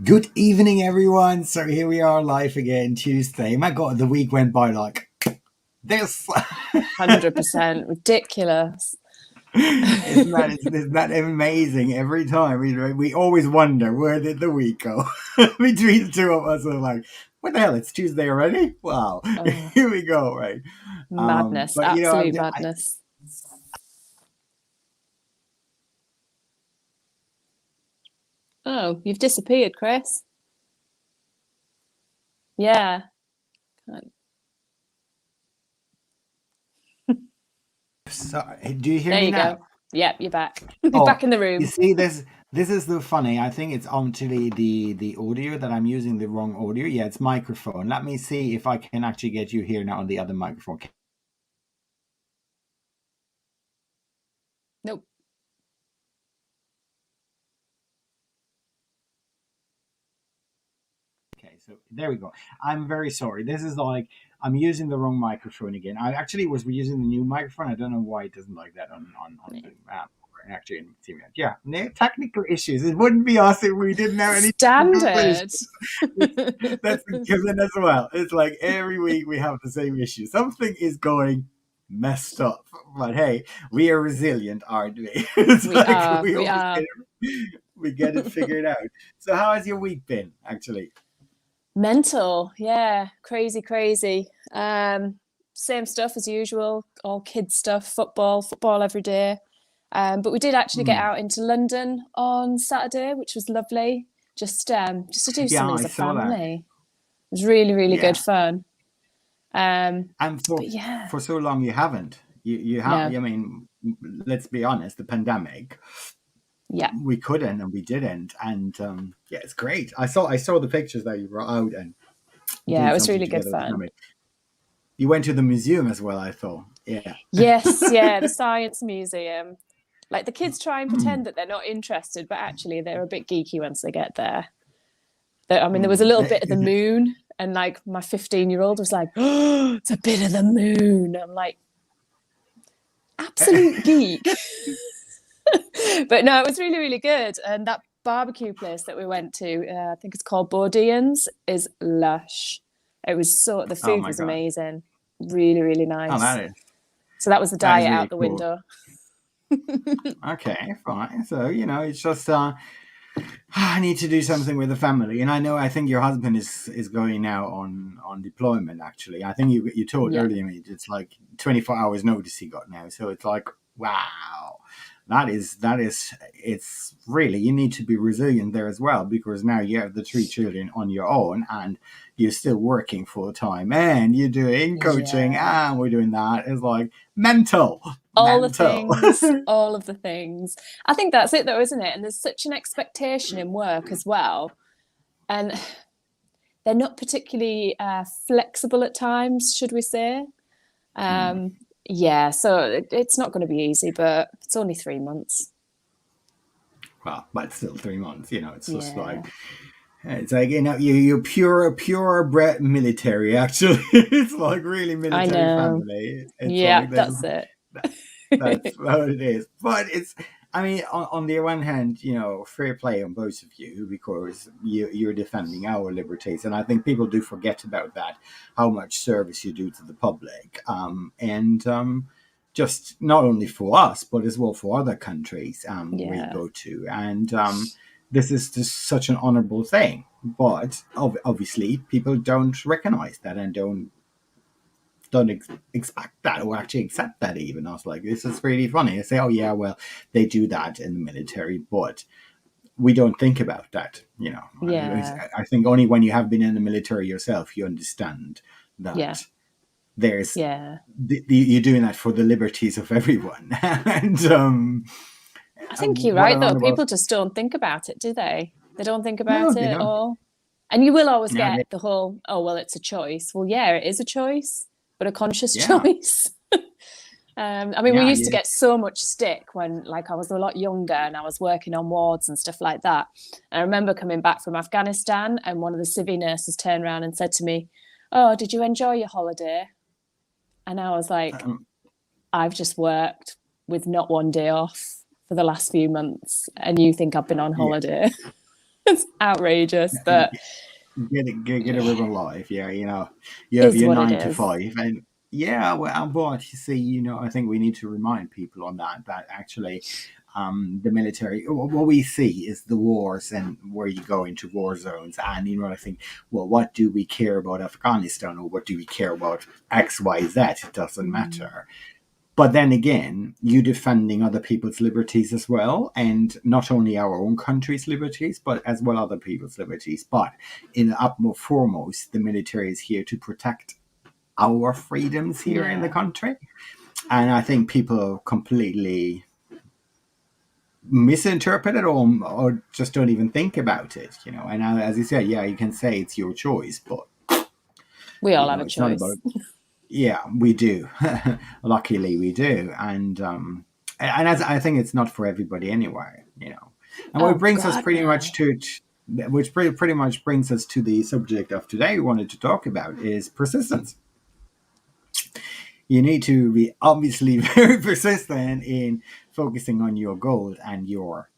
Good evening, everyone. So here we are live again, Tuesday. My God, the week went by like this. 100% ridiculous. Isn't that amazing? Every time we always wonder, where did the week go? Between the two of us, we're like, what the hell? It's Tuesday already? Wow. Oh, Here we go, right? madness, But absolute madness. Oh, you've disappeared, Chris. Yeah. sorry. Do you hear There me you now? go. Yep, you're back. You're Oh, back in the you room. see this. This is the funny. I think it's actually the audio that I'm using the wrong audio. Yeah, it's microphone. Let me see if I can actually get you here now on the other microphone. Nope. Okay, so there we go. I'm very sorry. This is like I'm using the wrong microphone again. I actually was using the new microphone. I don't know why it doesn't like that on the app. Actually, in TV. Yeah, no technical issues. It wouldn't be us if we didn't have any technical issues. Standard. That's given as well. It's like every week we have the same issue. Something is going messed up. But hey, we are resilient, aren't we? It's We like are. we We always are. get it figured out. So how has your week been, actually? Mental. Yeah. Crazy, crazy. Same stuff as usual. All kids stuff. Football every day. But we did actually get Hmm. out into London on Saturday, which was lovely. Just to do Yeah, something I as a saw that. family. It was really, really good Yeah, fun. Um, and but yeah, for so long you haven't. You have. no, I mean, let's be honest. The pandemic, yeah, we couldn't and we didn't, and yeah, it's great. I saw the pictures that you brought out and yeah, doing it was something really good together with the fun. family. You went to the museum as well, I thought. Yeah. Yes, yeah, the Science Museum. Like the kids try and Hmm. pretend that they're not interested, but actually they're a bit geeky once they get there. I mean, there was a Hmm. little bit of the moon, and like my 15-year-old was like, "Oh, it's a bit of the moon." I'm like, absolute geek. But no, it was really, really good. And that barbecue place that we went to, I think it's called Bourdieu's, is lush. The Oh food my was god. amazing. Really, really Oh, nice. So that was the that is diet out really the cool. window. Okay, fine. So it's just I need to do something with the family, and I think your husband is going now on deployment. Actually, I think you told Yeah. earlier me it's like 24 hours notice he got now. So it's like wow, that is it's really you need to be resilient there as well because now you have the three children on your own and you're still working full time and you're doing coaching Yeah. and we're doing that. It's like mental, All the mental. things, all of the things. I think that's it though, isn't it? And there's such an expectation in work as well. And they're not particularly flexible at times, should we say? Hmm. Um, yeah, so it's not going to be easy, but it's only 3 months. Well, but still 3 months. It's just Yeah, like you're pure bred military. Actually, it's like really I military know. family. It's Yeah, like that's it. that, that's what it is. But it's I mean, on the one hand, fair play on both of you because you're defending our liberties, and I think people do forget about that, how much service you do to the public, and just not only for us, but as well for other countries we Yeah, go to, and this is just such an honourable thing. But obviously, people don't recognise that and don't expect that or actually accept that even. I was like, this is really funny. I say, oh yeah, well, they do that in the military, but we don't think about that. yeah, I think only when you have been in the military yourself, you understand yeah, that there's yeah. you're doing that for the liberties of everyone. And I think you're what right, an though. honorable. People just don't think about it, do they? They don't think No, about they it at don't. all. And you will always Yeah, get the whole, oh, well, it's a choice. Well, yeah, it is a choice, but a conscious yeah, choice. I mean, we yeah, used to yeah. get so much stick when, like, I was a lot younger and I was working on wards and stuff like that. And I remember coming back from Afghanistan and one of the civvy nurses turned around and said to me, "Oh, did you enjoy your holiday?" And I was like, Um, "I've just worked with not one day off for the last few months, and you think I've been on yeah. holiday?" It's outrageous, but Get a ribbon life. Yeah, you have is your what it 9 to 5, is. and yeah, well, but you see, I think we need to remind people on that actually, the military. What we see is the wars and where you go into war zones, and I think, well, what do we care about Afghanistan, or what do we care about X, Y, Z? It doesn't Mm. matter. But then again, you defending other people's liberties as well, and not only our own country's liberties, but as well other people's liberties. But in the utmost foremost, the military is here to protect our freedoms here in the Yeah. country. And I think people completely misinterpret it, or just don't even think about it. And as you said, yeah, you can say it's your choice, but We all have a it's not about. choice. Yeah, we do. Luckily, we do, and as I think it's not for everybody anyway. And what Oh brings us God, pretty much no. which pretty much brings us to the subject of today. We wanted to talk about is persistence. You need to be obviously very persistent in focusing on your goals and your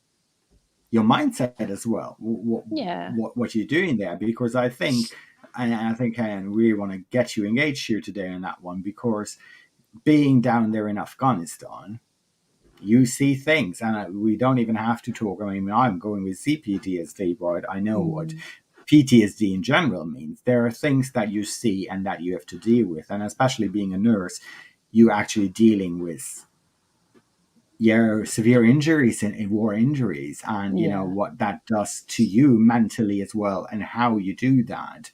mindset as well. What Yeah. what you're doing there, because I think. And I think I really want to get you engaged here today on that one, because being down there in Afghanistan, you see things, and we don't even have to talk. I mean, I'm going with CPTSD, but I know what Mm. PTSD in general means. There are things that you see and that you have to deal with, and especially being a nurse, you actually dealing with your severe injuries and war injuries, and Yeah. what that does to you mentally as well, and how you do that,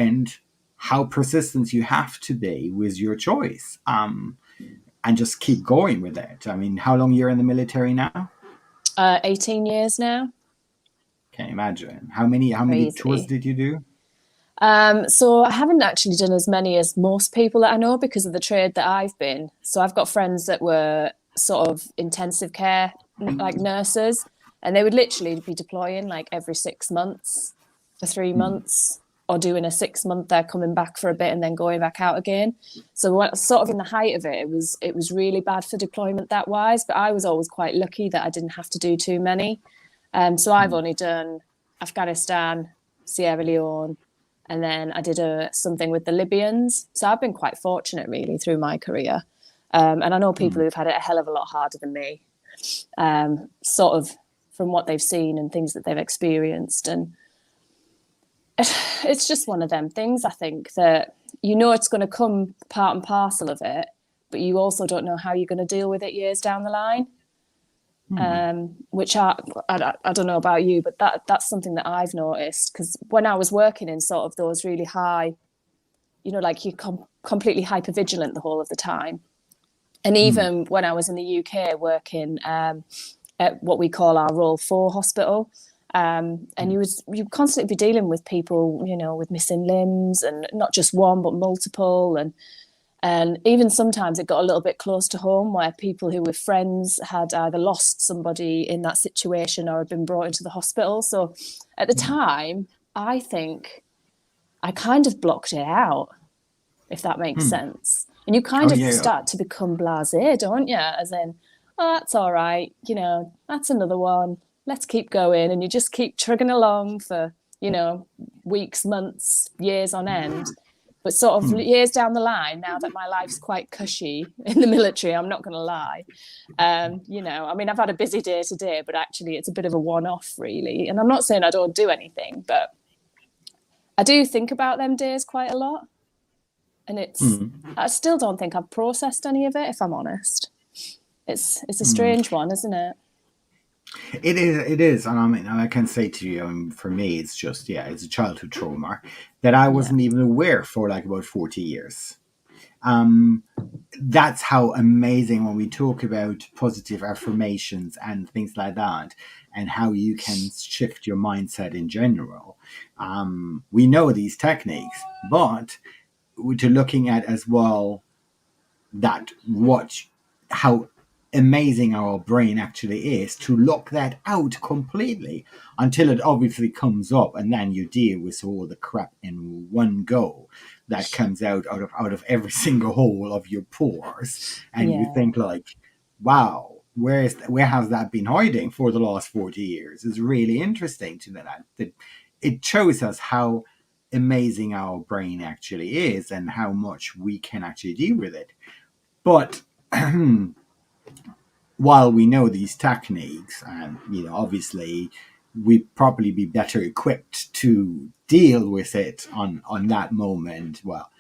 and how persistent you have to be with your choice. And just keep going with it. I mean, how long you're in the military now? 18 years now. Can you imagine how many tours Crazy. did you do? So I haven't actually done as many as most people that I know because of the trade that I've been. So I've got friends that were sort of intensive care, like nurses, and they would literally be deploying like every 6 months for 3 months, or doing a 6 month there, coming back for a bit and then going back out again. So sort of in the height of it, it was really bad for deployment that wise. But I was always quite lucky that I didn't have to do too many. So I've only done Afghanistan, Sierra Leone, and then I did something with the Libyans. So I've been quite fortunate, really, through my career. And I know people who've had it a hell of a lot harder than me, sort of from what they've seen and things that they've experienced. And it's just one of them things, I think, that it's going to come part and parcel of it, but you also don't know how you're going to deal with it years down the line. Which I don't know about you, but that's something that I've noticed, because when I was working in sort of those really high, like you're completely hyper vigilant the whole of the time. And even when I was in the UK working at what we call our Role 4 hospital, and you constantly be dealing with people, with missing limbs, and not just one but multiple, and even sometimes it got a little bit close to home, where people who were friends had either lost somebody in that situation or had been brought into the hospital. So at the time, I think I kind of blocked it out, if that makes sense. And you kind Oh of yeah. start to become blasé, don't you? As in, oh, that's all right. That's another one. Let's keep going. And you just keep trugging along for, weeks, months, years on end. But sort of years down the line, now that my life's quite cushy in the military, I'm not going to lie. I mean, I've had a busy day today, but actually it's a bit of a one-off, really. And I'm not saying I don't do anything, but I do think about them days quite a lot. And I still don't think I've processed any of it, if I'm honest. It's a strange one, isn't it? It is, and I mean, I can say to you, for me, it's just, yeah, it's a childhood trauma that I Yeah. wasn't even aware for like about 40 years. Um, that's how amazing when we talk about positive affirmations and things like that, and how you can shift your mindset in general. We know these techniques, but to looking at as well that what how amazing our brain actually is to lock that out completely until it obviously comes up, and then you deal with all the crap in one go that comes out of every single hole of your pores, and you Yeah. think like, wow, where has that been hiding for the last 40 years? It's really interesting to that it shows us how amazing our brain actually is and how much we can actually deal with it. But while we know these techniques, and obviously we'd probably be better equipped to deal with it on that moment. Well,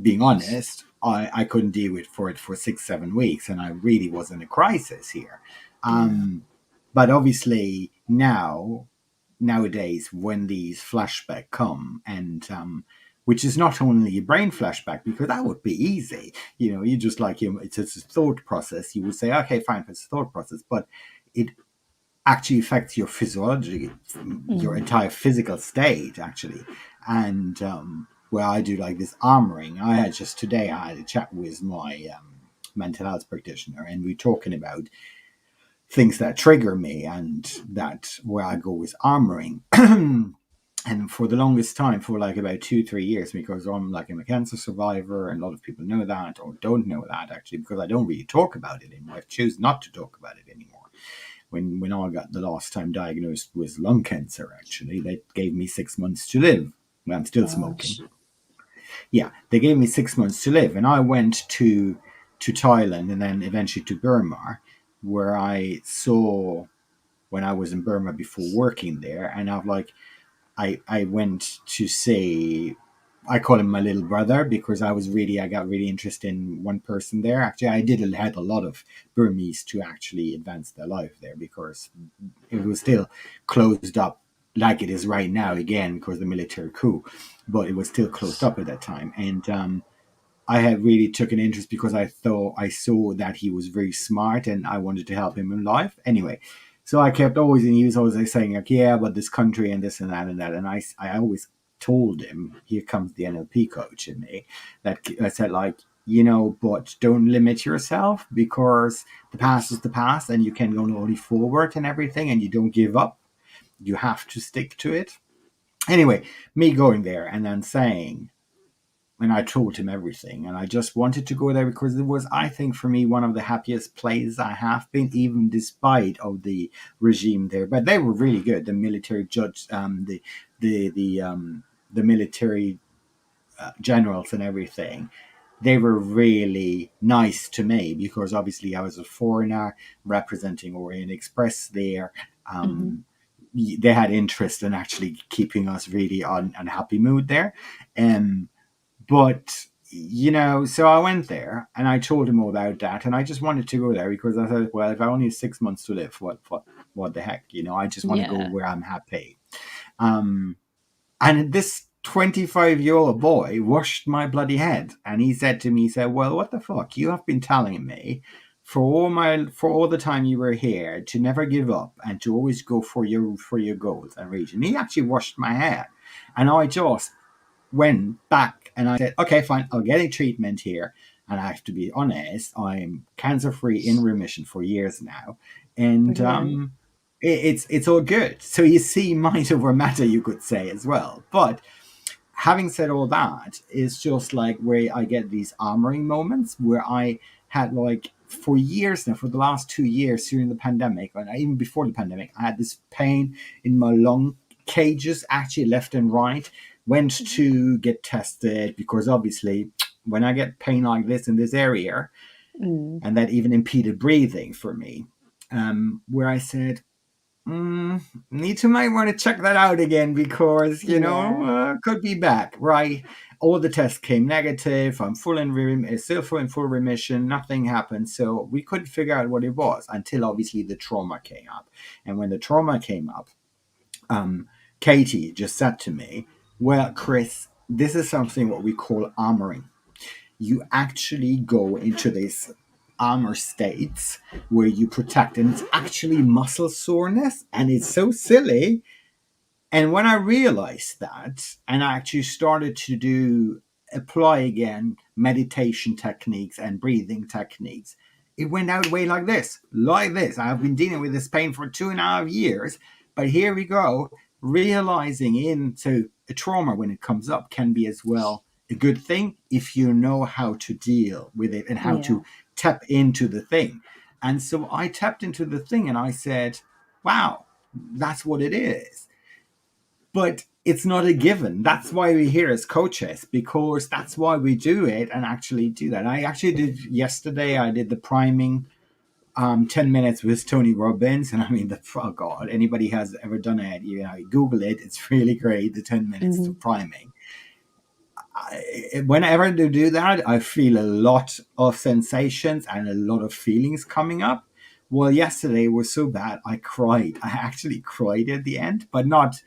being honest, I couldn't deal with it for 6-7 weeks, and I really was in a crisis here. But obviously nowadays, when these flashbacks come, and which is not only a brain flashback, because that would be easy. You just it's a thought process. You would say, okay, fine, it's a thought process, but it actually affects your physiology, your entire physical state, actually. And where I do like this armoring, I had a chat with my mental health practitioner, and we're talking about things that trigger me, and that where I go with armoring. And for the longest time, for like about 2-3 years, because I'm a cancer survivor, and a lot of people know that or don't know that, actually, because I don't really talk about it anymore. I choose not to talk about it anymore. When I got the last time diagnosed with lung cancer, actually, they gave me 6 months to live. I'm still smoking. Yeah, they gave me 6 months to live, and I went to Thailand and then eventually to Burma, where I saw when I was in Burma before working there, and I went to see. I call him my little brother, because I got really interested in one person there. Actually, I did help a lot of Burmese to actually advance their life there, because it was still closed up like it is right now, again, because of the military coup, but it was still closed up at that time. And I had really took an interest because I saw that he was very smart, and I wanted to help him in life. Anyway, so I kept always, and he was always saying like, yeah, but this country and this and that and that. And I always told him, here comes the NLP coach in me, that I said, like, but don't limit yourself, because the past is the past, and you can go only forward and everything, and you don't give up. You have to stick to it. Anyway, me going there and then saying, and I told him everything, and I just wanted to go there because it was, I think, for me, one of the happiest places I have been, even despite of the regime there. But they were really good. The military judge, the military generals and everything, they were really nice to me, because obviously I was a foreigner representing Orient Express there. They had interest in actually keeping us really on happy mood there. But so I went there and I told him all about that, and I just wanted to go there because I thought, well, if I only have 6 months to live, what the heck, I just want to go where I'm happy. And this 25-year-old boy washed my bloody head, and he said to me, he said, well, what the fuck? You have been telling me for all the time you were here to never give up and to always go for your goals and reach. And he actually washed my head, and I just went back and I said, okay, fine, I'll get a treatment here. And I have to be honest, I'm cancer free, in remission for years now, and it's all good. So you see, mind over matter, you could say, as well. But having said all that, it's just like where I get these armoring moments where I had, like, for years now, for the last 2 years during the pandemic, and even before the pandemic, I had this pain in my lung cages, actually left and right. Went to get tested, because obviously when I get pain like this in this area, and that even impeded breathing for me, where I said, might want to check that out again, because could be back, right? All the tests came negative. I'm still in full remission. Nothing happened, so we couldn't figure out what it was until obviously the trauma came up. And when the trauma came up, Katie just said to me, well, Chris, this is something what we call armoring. You actually go into this armor states where you protect, and it's actually muscle soreness, and it's so silly. And when I realized that, and I actually started to apply again meditation techniques and breathing techniques, it went out way like this. I've been dealing with this pain for 2.5 years, but here we go, realizing into a trauma when it comes up can be as well a good thing if you know how to deal with it and how to tap into the thing. And so I tapped into the thing and I said, wow, that's what it is. But it's not a given. That's why we're here as coaches, because that's why we do it and actually do that. I actually did yesterday, I did the priming 10 minutes with Tony Robbins. And I mean, oh God, anybody has ever done it, Google it. It's really great. The 10 minutes to priming. Whenever I do that, I feel a lot of sensations and a lot of feelings coming up. Well, yesterday was so bad, I cried. I actually cried at the end, but not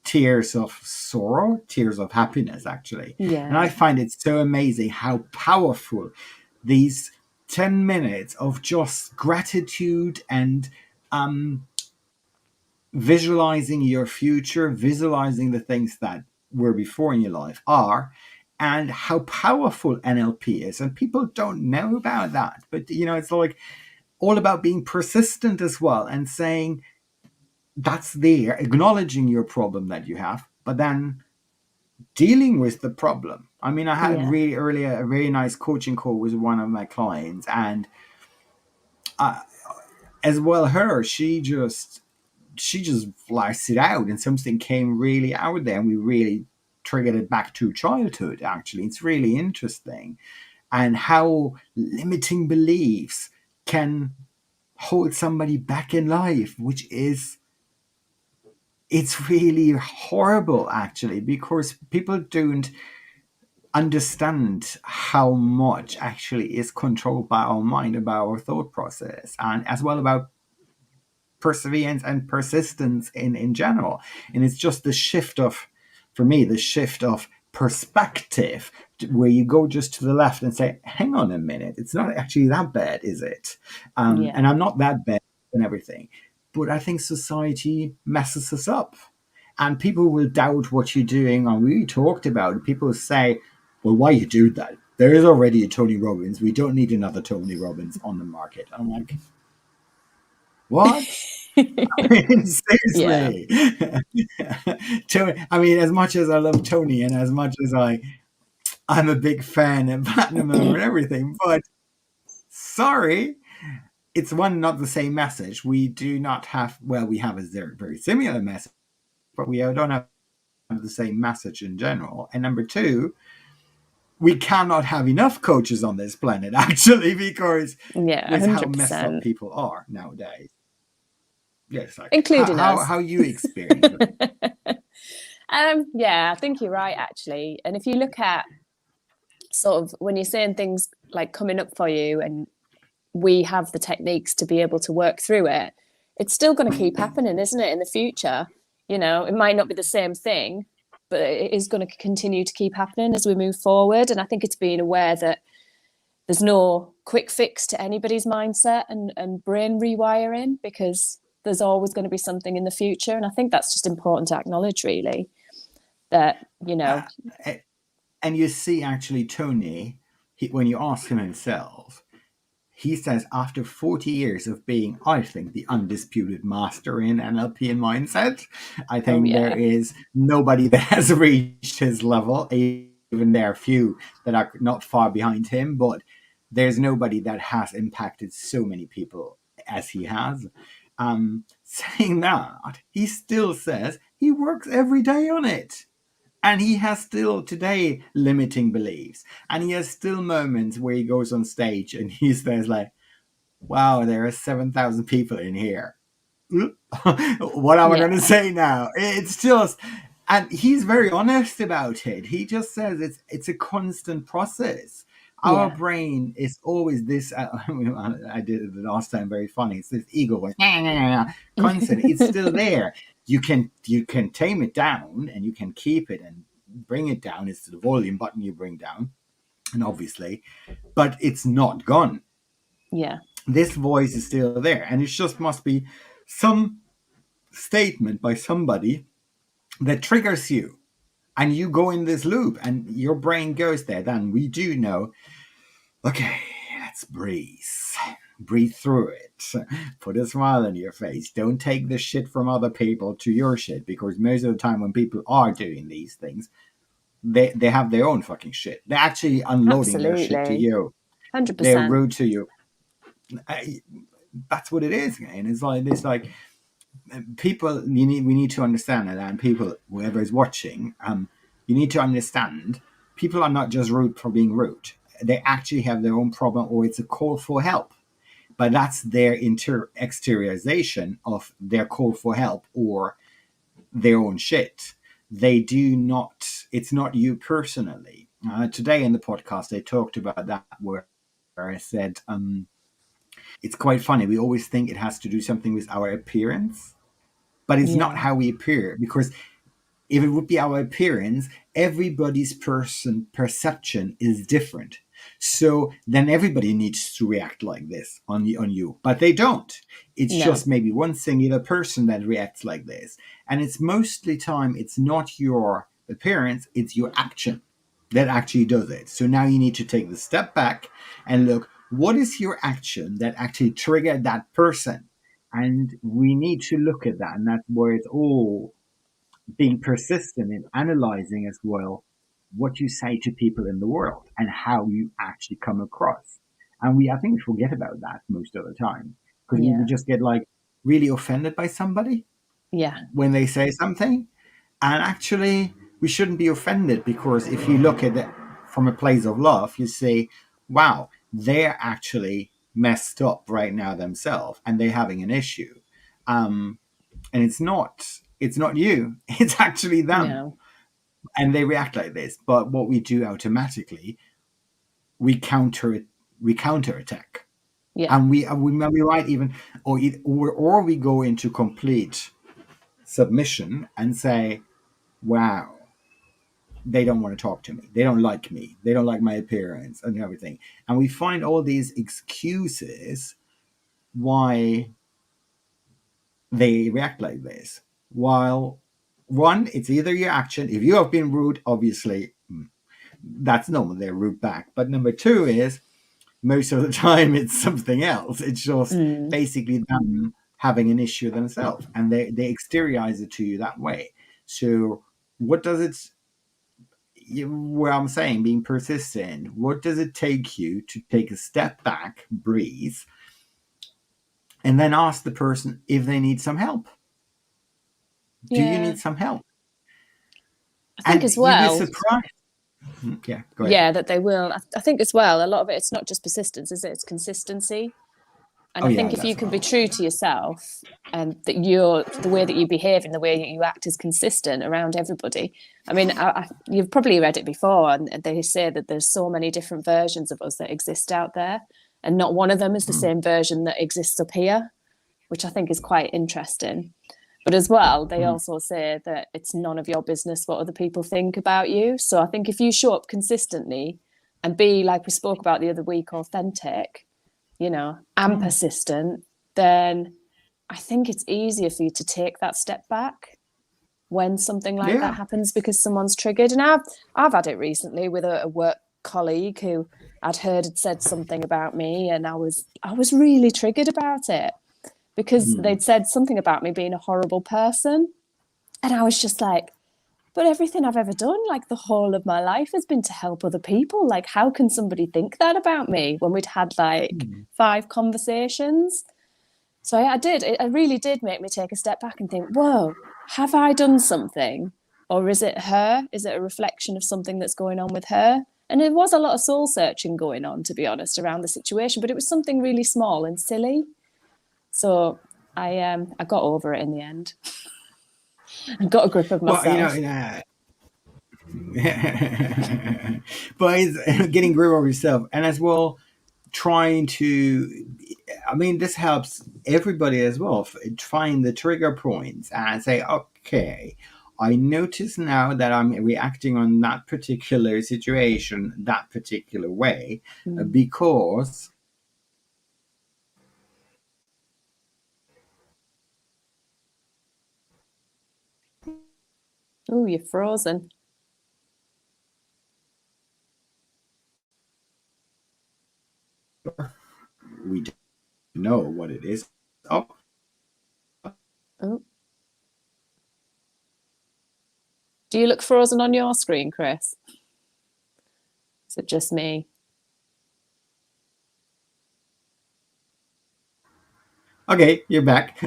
tears of sorrow, tears of happiness, actually. Yeah. And I find it so amazing how powerful these 10 minutes of just gratitude and visualizing your future, visualizing the things that were before in your life are, and how powerful NLP is. And people don't know about that. But, it's like all about being persistent as well and saying, that's there, acknowledging your problem that you have, but then dealing with the problem. I mean, I had really earlier a very nice coaching call with one of my clients, and as well, she just flashed it out, and something came really out there, and we really triggered it back to childhood. Actually, it's really interesting, and how limiting beliefs can hold somebody back in life, which is, it's really horrible, actually, because people don't understand how much actually is controlled by our mind, about our thought process, and as well about perseverance and persistence in general. And it's just the shift of, for me, the shift of perspective, where you go just to the left and say, hang on a minute, it's not actually that bad, is it? And I'm not that bad and everything. But I think society messes us up. And people will doubt what you're doing. And we talked about it. People say, well, why you do that? There is already a Tony Robbins. We don't need another Tony Robbins on the market. I'm like, what? Seriously. I mean, as much as I love Tony and as much as I'm a big fan of Platinum and everything, but sorry, it's not the same message. We do not have, well, we have a very similar message, but we don't have the same message in general. And number two, we cannot have enough coaches on this planet, actually, because with how messed up people are nowadays. Yes, like including us. How you experience it? Yeah, I think you're right, actually. And if you look at sort of when you're saying things like coming up for you and we have the techniques to be able to work through it, it's still going to keep happening, isn't it, in the future? It might not be the same thing, but it is going to continue to keep happening as we move forward. And I think it's being aware that there's no quick fix to anybody's mindset and brain rewiring, because there's always going to be something in the future. And I think that's just important to acknowledge, really, that, and you see, actually, Tony, when you ask him himself, he says after 40 years of being, I think, the undisputed master in NLP and mindset, I think there is nobody that has reached his level. Even there are few that are not far behind him, but there's nobody that has impacted so many people as he has. Saying that, he still says he works every day on it. And he has still today limiting beliefs. And he has still moments where he goes on stage and he says like, wow, there are 7,000 people in here. What am I going to say now? It's just, and he's very honest about it. He just says it's a constant process. Our brain is always this, I did it the last time, very funny. It's this ego going, constant. It's still there. You can tame it down and you can keep it and bring it down. It's the volume button you bring down, and obviously, but it's not gone. Yeah. This voice is still there, and it just must be some statement by somebody that triggers you, and you go in this loop, and your brain goes there. Then we do know, okay, let's breathe through it, put a smile on your face, don't take the shit from other people to your shit, because most of the time when people are doing these things, they have their own fucking shit. They're actually unloading their shit to you. 100%. They're rude to you. I, that's what it is, and it's like people. We need to understand that, and people, whoever is watching, you need to understand. People are not just rude for being rude. They actually have their own problem, or it's a call for help. But that's their exteriorization of their call for help or their own shit. They do not. It's not you personally. Today in the podcast, I talked about that where I said, it's quite funny. We always think it has to do something with our appearance, but it's not Yeah. how we appear. Because if it would be our appearance, everybody's perception is different. So then everybody needs to react like this on you, but they don't. It's No. just maybe one singular person that reacts like this, and it's mostly time. It's not your appearance; it's your action that actually does it. So now you need to take the step back and look. What is your action that actually triggered that person? And we need to look at that, and that's where it's all being persistent in analyzing as well what you say to people in the world and how you actually come across. And I think we forget about that most of the time because we Yeah. just get like really offended by somebody Yeah. when they say something. And actually, we shouldn't be offended because if you look at it from a place of love, you say, wow, they're actually messed up right now themselves and they're having an issue. And it's not you, it's actually them, No. and they react like this. But what we do automatically, we counter it, we counterattack, Yeah. and we might even, or we go into complete submission and say, wow, they don't want to talk to me, they don't like me, they don't like my appearance and everything, and we find all these excuses why they react like this. While one, it's either your action. If you have been rude, obviously that's normal. They're rude back. But number two is most of the time it's something else. It's just Mm. basically them having an issue themselves, and they exteriorize it to you that way. So what does it? Where I'm saying being persistent. What does it take you to take a step back, breathe, and then ask the person if they need some help? Do you Yeah. need some help? I think And as you'd be well, surprised. Yeah, go ahead. yeah, that they will. I think as well, a lot of it, it's not just persistence, is it? It's consistency. And Oh I yeah, think if you that's can be well. true to yourself and that the way that you behave and the way that you act is consistent around everybody. I mean, you've probably read it before, and they say that there's so many different versions of us that exist out there, and not one of them is the Mm, same version that exists up here, which I think is quite interesting. But as well, they mm, also say that it's none of your business what other people think about you. So I think if you show up consistently and be, like we spoke about the other week, authentic, and mm. persistent, then I think it's easier for you to take that step back when something like that Yeah. happens because someone's triggered. And I've had it recently with a work colleague who I'd heard had said something about me, and I was really triggered about it because Mm, they'd said something about me being a horrible person. And I was just like, but everything I've ever done, like the whole of my life, has been to help other people. Like, how can somebody think that about me when we'd had like mm. 5 conversations? So I did. It really did make me take a step back and think, whoa, have I done something? Or is it her? Is it a reflection of something that's going on with her? And it was a lot of soul searching going on, to be honest, around the situation, but it was something really small and silly. So I got over it in the end and got a grip of Well, myself. but it's getting grip of yourself, and as well trying to. I mean, this helps everybody as well. Find the trigger points and say, okay, I notice now that I'm reacting on that particular situation that particular way Mm. because Oh, you're frozen. we don't know what it is. Oh, Oh, do you look frozen on your screen, Chris? Is it just me? Okay, you're back.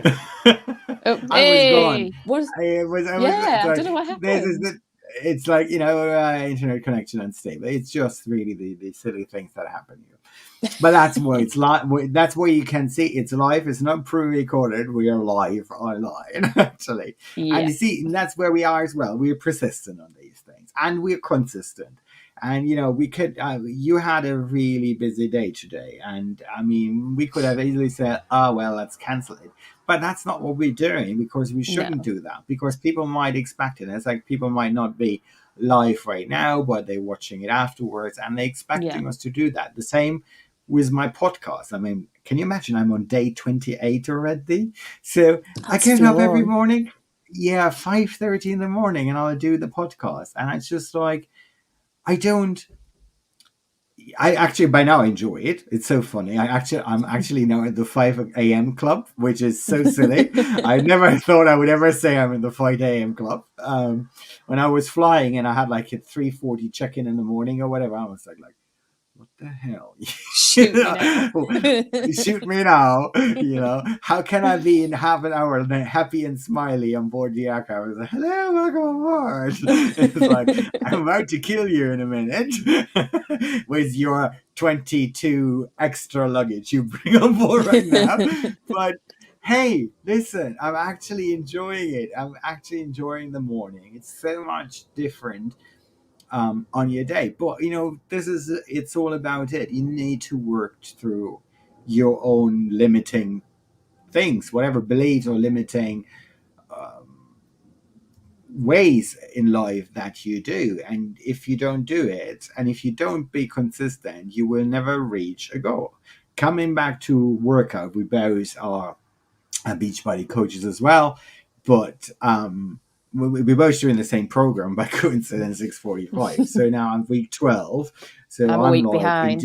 Oh, I was gone. hey, what? I was Yeah, I like, don't know what this is happened. the, it's like, internet connection unstable. It's just really the silly things that happen here. But that's why it's live. That's where you can see it's live. It's not pre-recorded. We are live online, actually. And Yeah, you see, and that's where we are as well. We're persistent on these things, and we're consistent. And we could. You had a really busy day today, and I mean, we could have easily said, "Oh well, let's cancel it." But that's not what we're doing because we shouldn't no, do that because people might expect it. It's like people might not be live right now, but they're watching it afterwards, and they're yeah, expecting us to do that. The same with my podcast. I mean, can you imagine? I'm on day 28 already. So I that's get up every flown. morning, yeah, 5:30 in the morning, and I'll do the podcast. And it's just like I don't. I actually by now enjoy it. It's so funny. I'm actually now at the 5 a.m. club, which is so silly. I never thought I would ever say I'm in the 5 a.m. club. When I was flying and I had like a 3:40 check in the morning or whatever, I was like, what the hell? You Shoot me now. know, shoot me now. How can I be in half an hour happy and smiley on board the aircraft? I was like, hello, welcome aboard. It's like, I'm about to kill you in a minute with your 22 extra luggage you bring on board right now. But hey, listen, I'm actually enjoying it. I'm actually enjoying the morning. It's so much different on your day. But it's all about it. You need to work through your own limiting things, whatever beliefs or limiting um, ways in life that you do. And if you don't do it, and if you don't be consistent, you will never reach a goal. Coming back to workout, we both are Beachbody coaches as well, but we're both doing the same program by coincidence, 6:45. So now I'm week 12. So I'm a I'm week like, behind.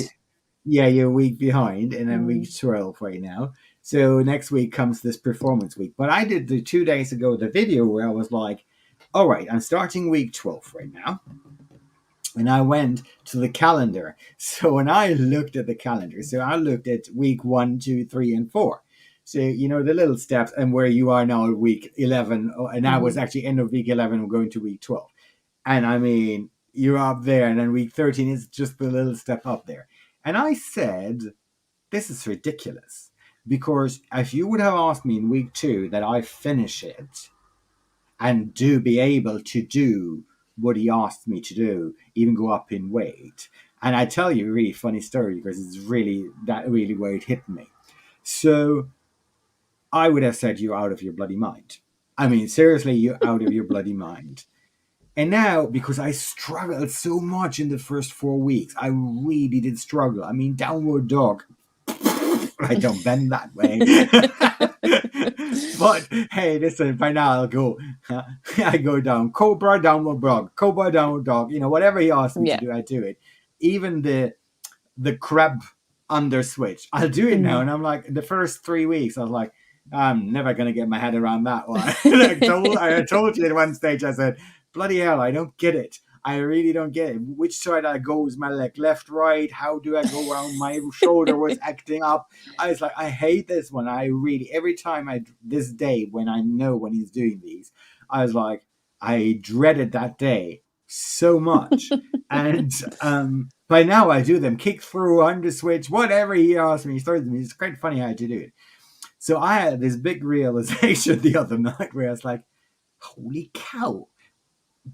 yeah, you're a week behind, and I'm Mm. week 12 right now. So next week comes this performance week. But I did the 2 days ago the video where I was like, all right, I'm starting week 12 right now, and I went to the calendar. So when I looked at the calendar, so I looked at week 1, 2, 3, and 4. So the little steps, and where you are now at week 11, and I was Hmm. actually end of week 11, I'm going to week 12. And I mean, you're up there, and then week 13 is just the little step up there. And I said, this is ridiculous. Because if you would have asked me in week 2 that I finish it, and do be able to do what he asked me to do, even go up in weight. And I tell you a really funny story because it's really where it hit me. So I would have said you're out of your bloody mind. I mean, seriously, you're out of your bloody mind. And now, because I struggled so much in the first 4 weeks, I really did struggle. I mean, downward dog, I don't bend that way. But hey, listen, by now I'll go. I go down. Cobra, downward dog. Cobra, downward dog. Whatever he asks me to Yeah. do, I do it. Even the crab under switch, I'll do it now. Mm. And I'm like, the first 3 weeks, I was like, I'm never gonna get my head around that one. I told you at one stage, I said, bloody hell, I don't get it. I really don't get it. Which side I go is my leg, left, right? How do I go around? My shoulder was acting up. I was like, I hate this one. I really, every time this day when I know when he's doing these, I was like, I dreaded that day so much. And by now I do them kick through, under switch, whatever he asks me, he throws me. It's quite funny how to do it. So I had this big realization the other night where I was like, holy cow.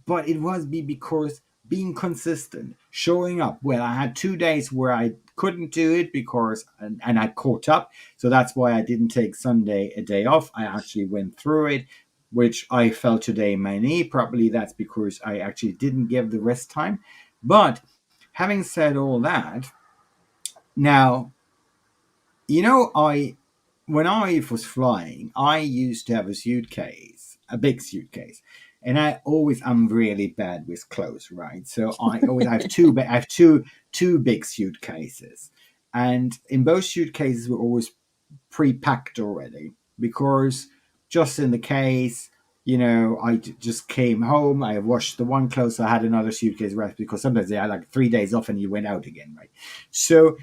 But it was because being consistent, showing up. Well, I had 2 days where I couldn't do it because, and I caught up. So that's why I didn't take Sunday a day off. I actually went through it, which I felt today in my knee. Probably that's because I actually didn't give the rest time. But having said all that, now I when I was flying, I used to have a suitcase, a big suitcase, and I'm really bad with clothes, right? So I always I have two big suitcases, and in both suitcases were always pre-packed already because just in the case. I just came home. I washed the one clothes. So I had another suitcase rest because sometimes they had like 3 days off and you went out again, right? So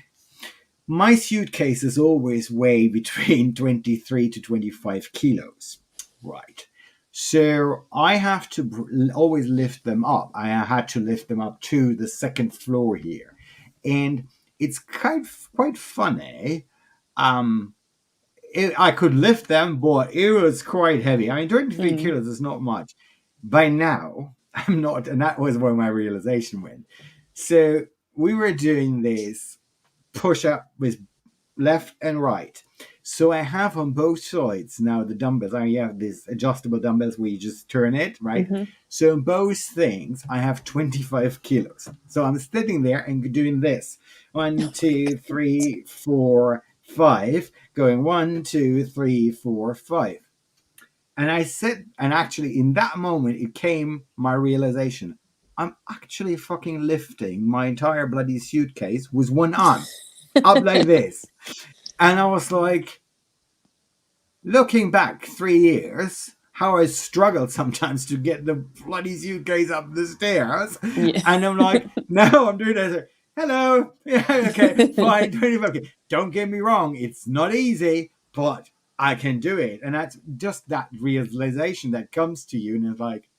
My suitcases always weigh between 23 to 25 kilos. Right. So I have to always lift them up. I had to lift them up to the second floor here. And it's quite funny. Um, I could lift them, but it was quite heavy. I mean, 23 Mm. kilos is not much. By now, I'm not, and that was where my realization went. So we were doing this push up with left and right. So I have on both sides now the dumbbells. I have these adjustable dumbbells where you just turn it, right? Mm-hmm. So in both things, I have 25 kilos. So I'm sitting there and doing this. 1, 2, 3, 4, 5. Going 1, 2, 3, 4, 5. And I said, and actually in that moment, it came my realization. I'm actually fucking lifting my entire bloody suitcase with one arm up like this. And I was like, looking back 3 years, how I struggled sometimes to get the bloody suitcase up the stairs. Yeah. And I'm like, no, I'm doing this. Hello. Yeah, okay, fine. Okay. Don't get me wrong. It's not easy, but I can do it. And that's just that realization that comes to you. And it's like,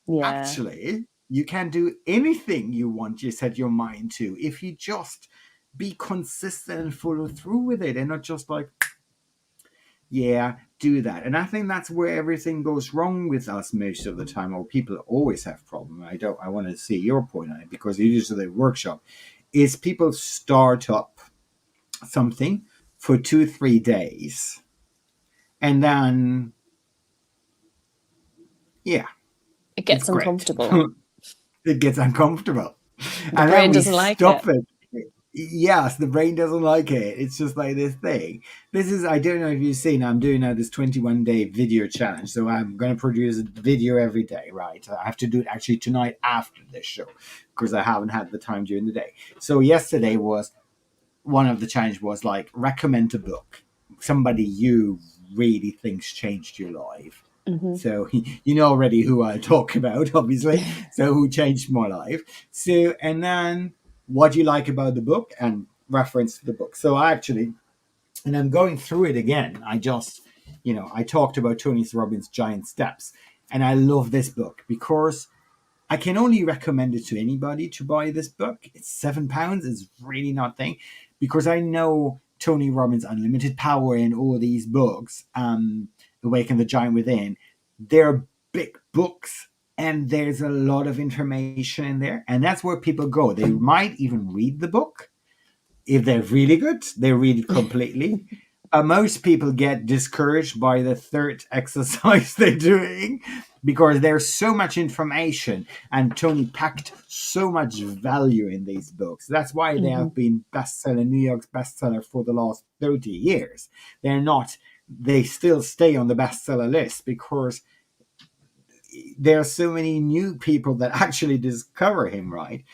Yeah. actually, you can do anything you want, you set your mind to, if you just be consistent and follow through with it and not just like, yeah, do that. And I think that's where everything goes wrong with us most of the time, or people always have problems. I want to see your point on it because it is the workshop. Is people start up something for 2-3 days and then yeah, It it's gets great. uncomfortable. It gets uncomfortable. The And then brain we doesn't like it. stop it. Yes, the brain doesn't like it. It's just like this thing. This is, I don't know if you've seen, I'm doing now this 21-day video challenge. So I'm going to produce a video every day, right? I have to do it actually tonight after this show because I haven't had the time during the day. So yesterday was, one of the challenge was like, recommend a book. Somebody you really thinks changed your life. Mm-hmm. So you know already who I talk about, obviously. So who changed my life. So, and then what you like about the book and reference to the book. So I actually, and I'm going through it again. I just, I talked about Tony Robbins' Giant Steps. And I love this book because I can only recommend it to anybody to buy this book. It's £7. It's really not thing because I know Tony Robbins' Unlimited Power and all these books, Awaken the Giant Within, they're big books and there's a lot of information in there. And that's where people go. They might even read the book. If they're really good, they read it completely. Most people get discouraged by the third exercise they're doing because there's so much information and Tony packed so much value in these books. That's why they have been bestseller, New York's bestseller for the last 30 years. They still stay on the bestseller list because there are so many new people that actually discover him, right?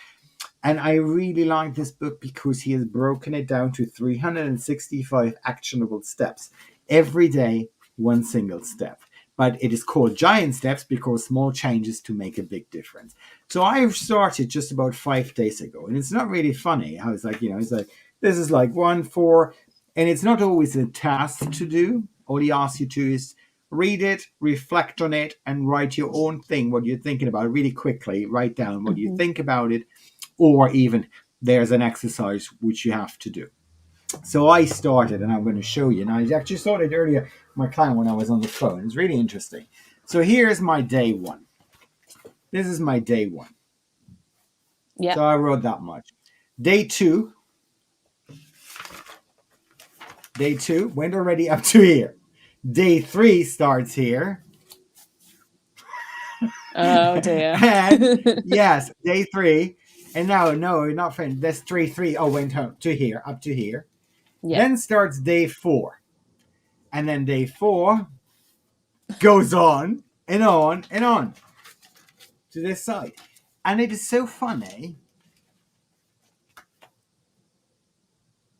And I really like this book because he has broken it down to 365 actionable steps. Every day, one single step. But it is called Giant Steps because small changes to make a big difference. So I started just about 5 days ago. And it's not really funny. I was like, it's like, this is like 1, 4. And it's not always a task to do. All he asks you to is read it, reflect on it, and write your own thing, what you're thinking about really quickly. Write down what you think about it. Or even there's an exercise which you have to do. So I started, and I'm going to show you. And I actually started earlier, my client, when I was on the phone. It's really interesting. So here's my day one. This is my day one. Yeah. So I wrote that much. Day two went already up to here. Day 3 starts here. Oh dear. And yes, day 3. And no, not friend. That's 3. Oh, went up to here. Yeah. Then starts day 4. And then day 4 goes on and on and on to this side. And it is so funny.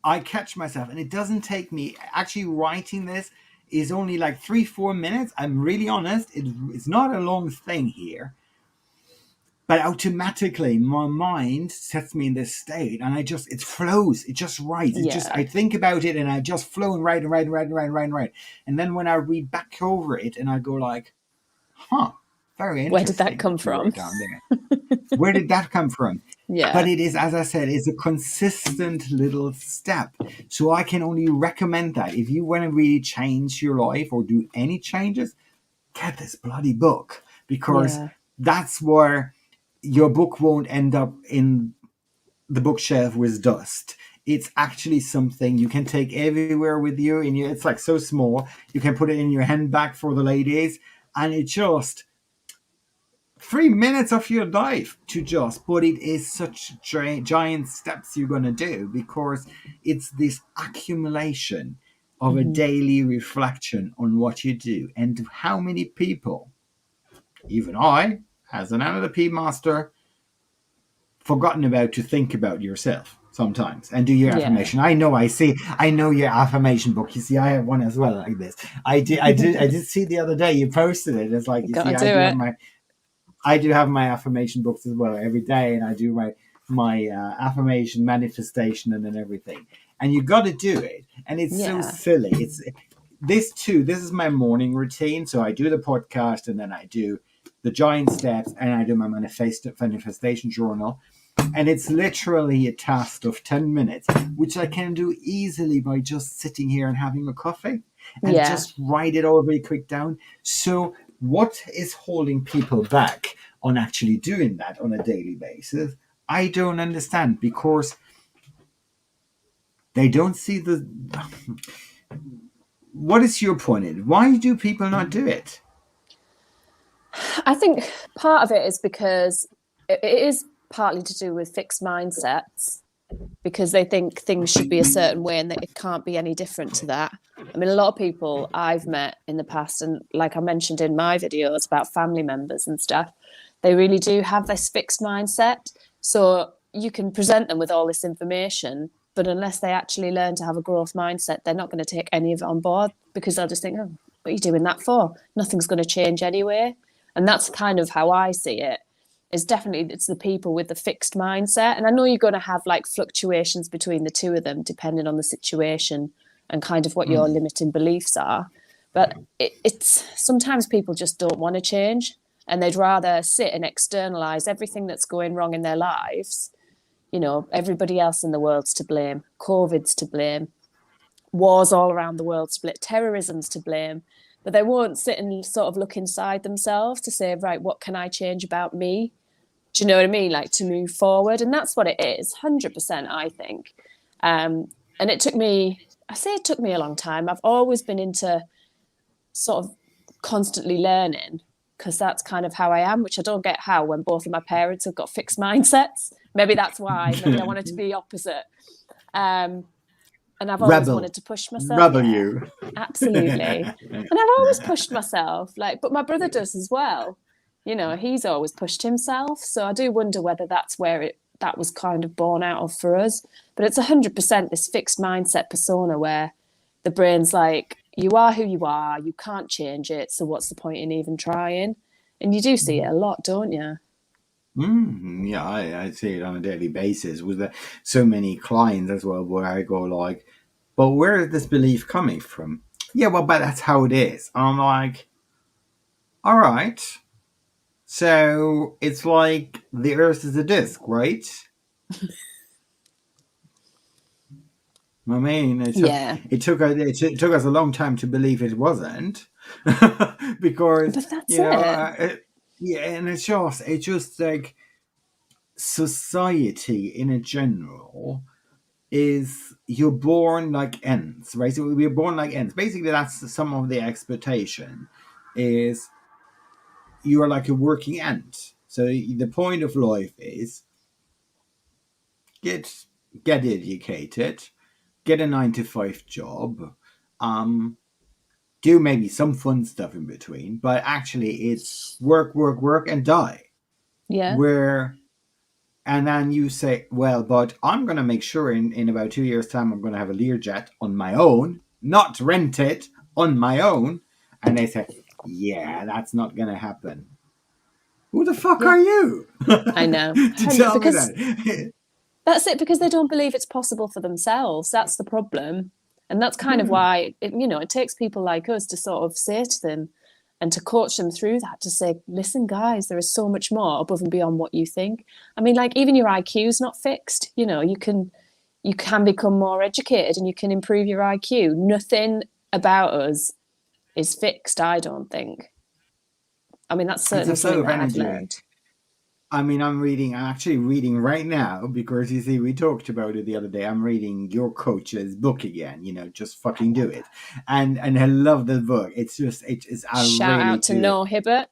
I catch myself, and it doesn't take me, actually writing this is only like 3-4 minutes. I'm really honest. It's not a long thing here. but automatically my mind sets me in this state, and it flows, it just writes, I think about it and I just flow and write and write and write and write and write and write. And then when I read back over it and I go like, very interesting. Where did that come from? Down there. Where did that come from? Yeah. But it is, as I said, it's a consistent little step. So I can only recommend that if you want to really change your life or do any changes, get this bloody book, because that's where your book won't end up in the bookshelf with dust. It's actually something you can take everywhere with you. It's like so small. You can put it in your handbag for the ladies, and it just 3 minutes of your life but it is such giant steps you're going to do, because it's this accumulation of a daily reflection on what you do. And how many people, even I, as an NLP master, forgotten about to think about yourself sometimes and do your affirmation. I know your affirmation book. You see, I have one as well like this. I did see the other day you posted it. It's like, I do have my affirmation books as well every day, and I do my affirmation manifestation and then everything. And you got to do it, and it's so silly. This is my morning routine. So I do the podcast, and then I do the giant steps, and I do my manifestation journal. And it's literally a task of 10 minutes, which I can do easily by just sitting here and having a coffee and just write it all very quick down. So what is holding people back on actually doing that on a daily basis? I don't understand, because they don't see what is your point in it? Why do people not do it? I think part of it is because it is partly to do with fixed mindsets, because they think things should be a certain way and that it can't be any different to that. I mean, a lot of people I've met in the past, and like I mentioned in my videos about family members and stuff, they really do have this fixed mindset. So you can present them with all this information, but unless they actually learn to have a growth mindset, they're not going to take any of it on board, because they'll just think, oh, what are you doing that for? Nothing's going to change anyway. And that's kind of how I see it. It's the people with the fixed mindset. And I know you're going to have like fluctuations between the two of them, depending on the situation and kind of what your limiting beliefs are. But it's sometimes people just don't want to change, and they'd rather sit and externalize everything that's going wrong in their lives. You know, everybody else in the world's to blame. COVID's to blame. Wars all around the world split. Terrorism's to blame. But they won't sit and sort of look inside themselves to say, right, what can I change about me? Do you know what I mean? Like, to move forward. And that's what it is, 100%, I think. And it took me a long time. I've always been into sort of constantly learning, because that's kind of how I am, which I don't get how when both of my parents have got fixed mindsets. Maybe that's why. Maybe I wanted to be opposite. And I've always wanted to push myself. Rebel you. Absolutely. And I've always pushed myself, but my brother does as well. You know, he's always pushed himself. So I do wonder whether that's where that was kind of born out of for us. But it's 100% this fixed mindset persona where the brain's like, you are who you are, you can't change it, so what's the point in even trying? And you do see it a lot, don't you? Yeah, I see it on a daily basis with so many clients as well, where I go like, but where is this belief coming from? Yeah, well, but that's how it is. And I'm like, all right. So it's like the Earth is a disc, right? I mean, it took us a long time to believe it wasn't, because and it's just like society in a general is you're born like ants, right? So we're born like ants. Basically, that's some of the expectation is you are like a working ant. So the point of life is get educated, get a 9-to-5 job, do maybe some fun stuff in between, but actually it's work, and die. Yeah. And then you say, well, but I'm going to make sure in about 2 years' time, I'm going to have a Learjet on my own, not rent it, on my own. And they say, yeah, that's not going to happen. Who the fuck Yeah, are you I know. to tell me Because that? that's it, because they don't believe it's possible for themselves. That's the problem. And that's kind of why it takes people like us to sort of say to them and to coach them through that, to say, listen, guys, there is so much more above and beyond what you think. I mean, like, even your IQ is not fixed. You can become more educated and you can improve your IQ. Nothing about us is fixed, I don't think. I mean, that's It's a certainly flow something of that I've energy. learned. I mean, I'm actually reading right now because you see, we talked about it the other day. I'm reading your coach's book again. Just fucking do it, and I love the book. It's a Shout really out to good. Noah Hibbert.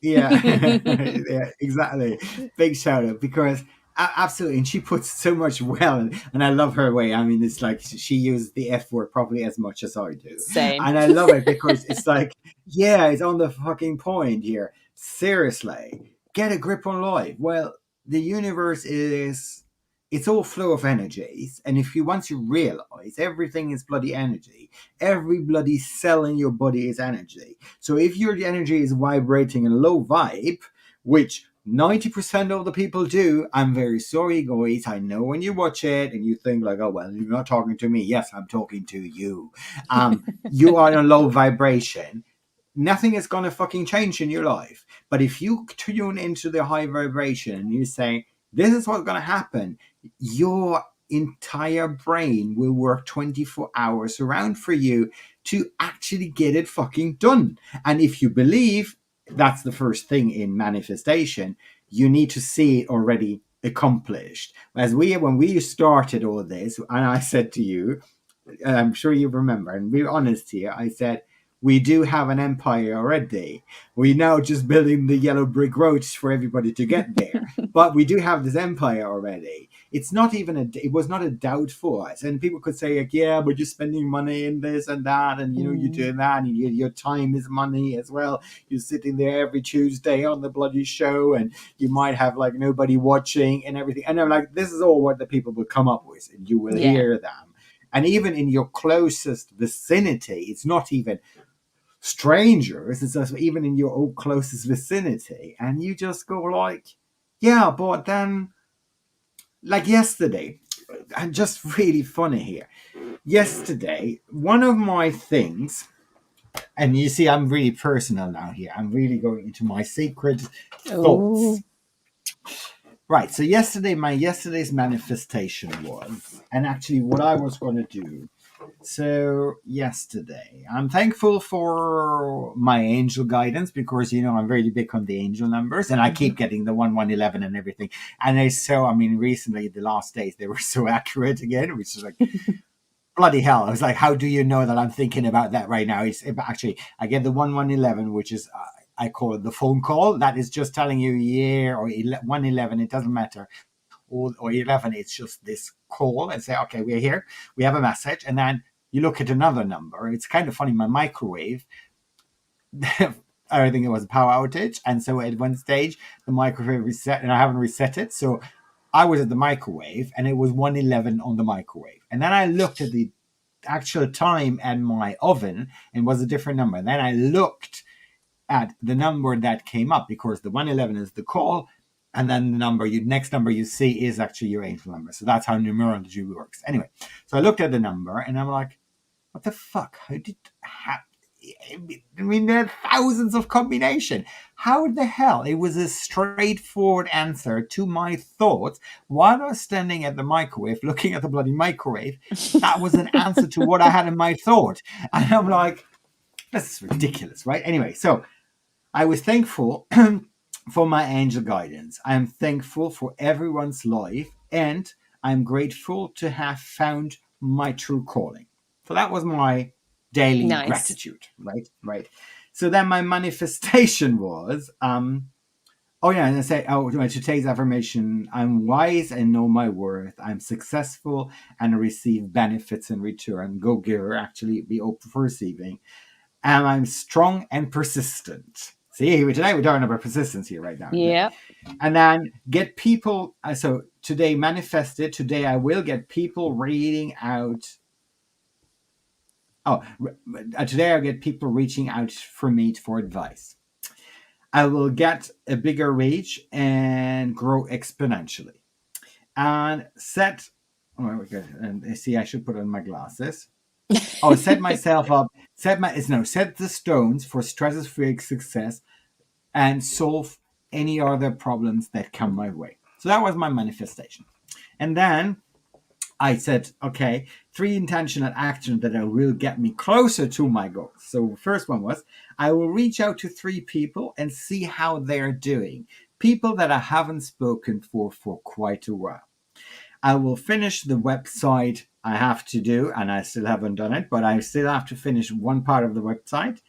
Yeah, yeah, exactly. Big shout out because absolutely, and she puts so much well, and I love her way. I mean, it's like she uses the F word probably as much as I do, Same. and I love it because it's like, yeah, it's on the fucking point here. Seriously, get a grip on life. Well, the universe is. It's all flow of energies, and if you once you realize everything is bloody energy, every bloody cell in your body is energy. So if your energy is vibrating in a low vibe, which 90% of the people do, I'm very sorry, guys. I know when you watch it and you think like, oh, well, you're not talking to me. Yes, I'm talking to you. You are in a low vibration. Nothing is going to fucking change in your life. But if you tune into the high vibration and you say, this is what's going to happen, your entire brain will work 24 hours around for you to actually get it fucking done. And if you believe, that's the first thing in manifestation, you need to see it already accomplished. When we started all this, and I said to you, I'm sure you remember, and be honest here, I said, we do have an empire already. We're now just building the yellow brick roads for everybody to get there. But we do have this empire already. It was not a doubt for us. And people could say, like, yeah, but you're spending money in this and that, and you're doing that, and your time is money as well. You're sitting there every Tuesday on the bloody show, and you might have like nobody watching and everything. And I'm like, this is all what the people will come up with, and you will Yeah. hear them. And even in your closest vicinity, it's not even strangers, it's just even in your own closest vicinity. And you just go like, yeah, but then, like yesterday, and just really funny here. Yesterday, one of my things, and you see, I'm really personal now here. I'm really going into my secret Oh, thoughts. Right. So yesterday's manifestation was, and actually what I was going to do. So yesterday, I'm thankful for my angel guidance because I'm really big on the angel numbers, and I keep getting the 11 and everything. And recently the last days they were so accurate again, which is like bloody hell. I was like, how do you know that I'm thinking about that right now? Actually, I get the 11, which is I call it the phone call. That is just telling you or 111. It doesn't matter. Or 11, it's just this call and say, okay, we're here, we have a message. And then you look at another number. It's kind of funny, my microwave, I think it was a power outage. And so at one stage, the microwave reset, and I haven't reset it. So I was at the microwave and it was 111 on the microwave. And then I looked at the actual time at my oven and it was a different number. And then I looked at the number that came up because the 111 is the call, and then the next number you see is actually your angel number. So that's how numerology works. Anyway, so I looked at the number and I'm like, what the fuck? There are thousands of combination. How the hell? It was a straightforward answer to my thoughts while I was standing at the microwave, looking at the bloody microwave. That was an answer to what I had in my thought. And I'm like, this is ridiculous, right? Anyway, so I was thankful for my angel guidance. I am thankful for everyone's life, and I'm grateful to have found my true calling. So that was my daily nice. gratitude, right? Right. So then my manifestation was, oh yeah, and I say, today's affirmation: I'm wise and know my worth. I'm successful and receive benefits in return. Go giver, actually, be open for receiving. And I'm strong and persistent. See, today we're talking about persistence here right now. Yeah. And then get people. So today manifested. Today I will get people reading out. Oh, today I'll get people reaching out for me for advice. I will get a bigger reach and grow exponentially. And set, oh my god, and see, I should put on my glasses. Oh, set myself up, set the stones for stratospheric success and solve any other problems that come my way. So that was my manifestation. And then I said, okay, 3 intentional actions that will get me closer to my goals. So first one was, I will reach out to 3 people and see how they're doing. People that I haven't spoken for quite a while. I will finish the website I have to do, and I still haven't done it, but I still have to finish one part of the website.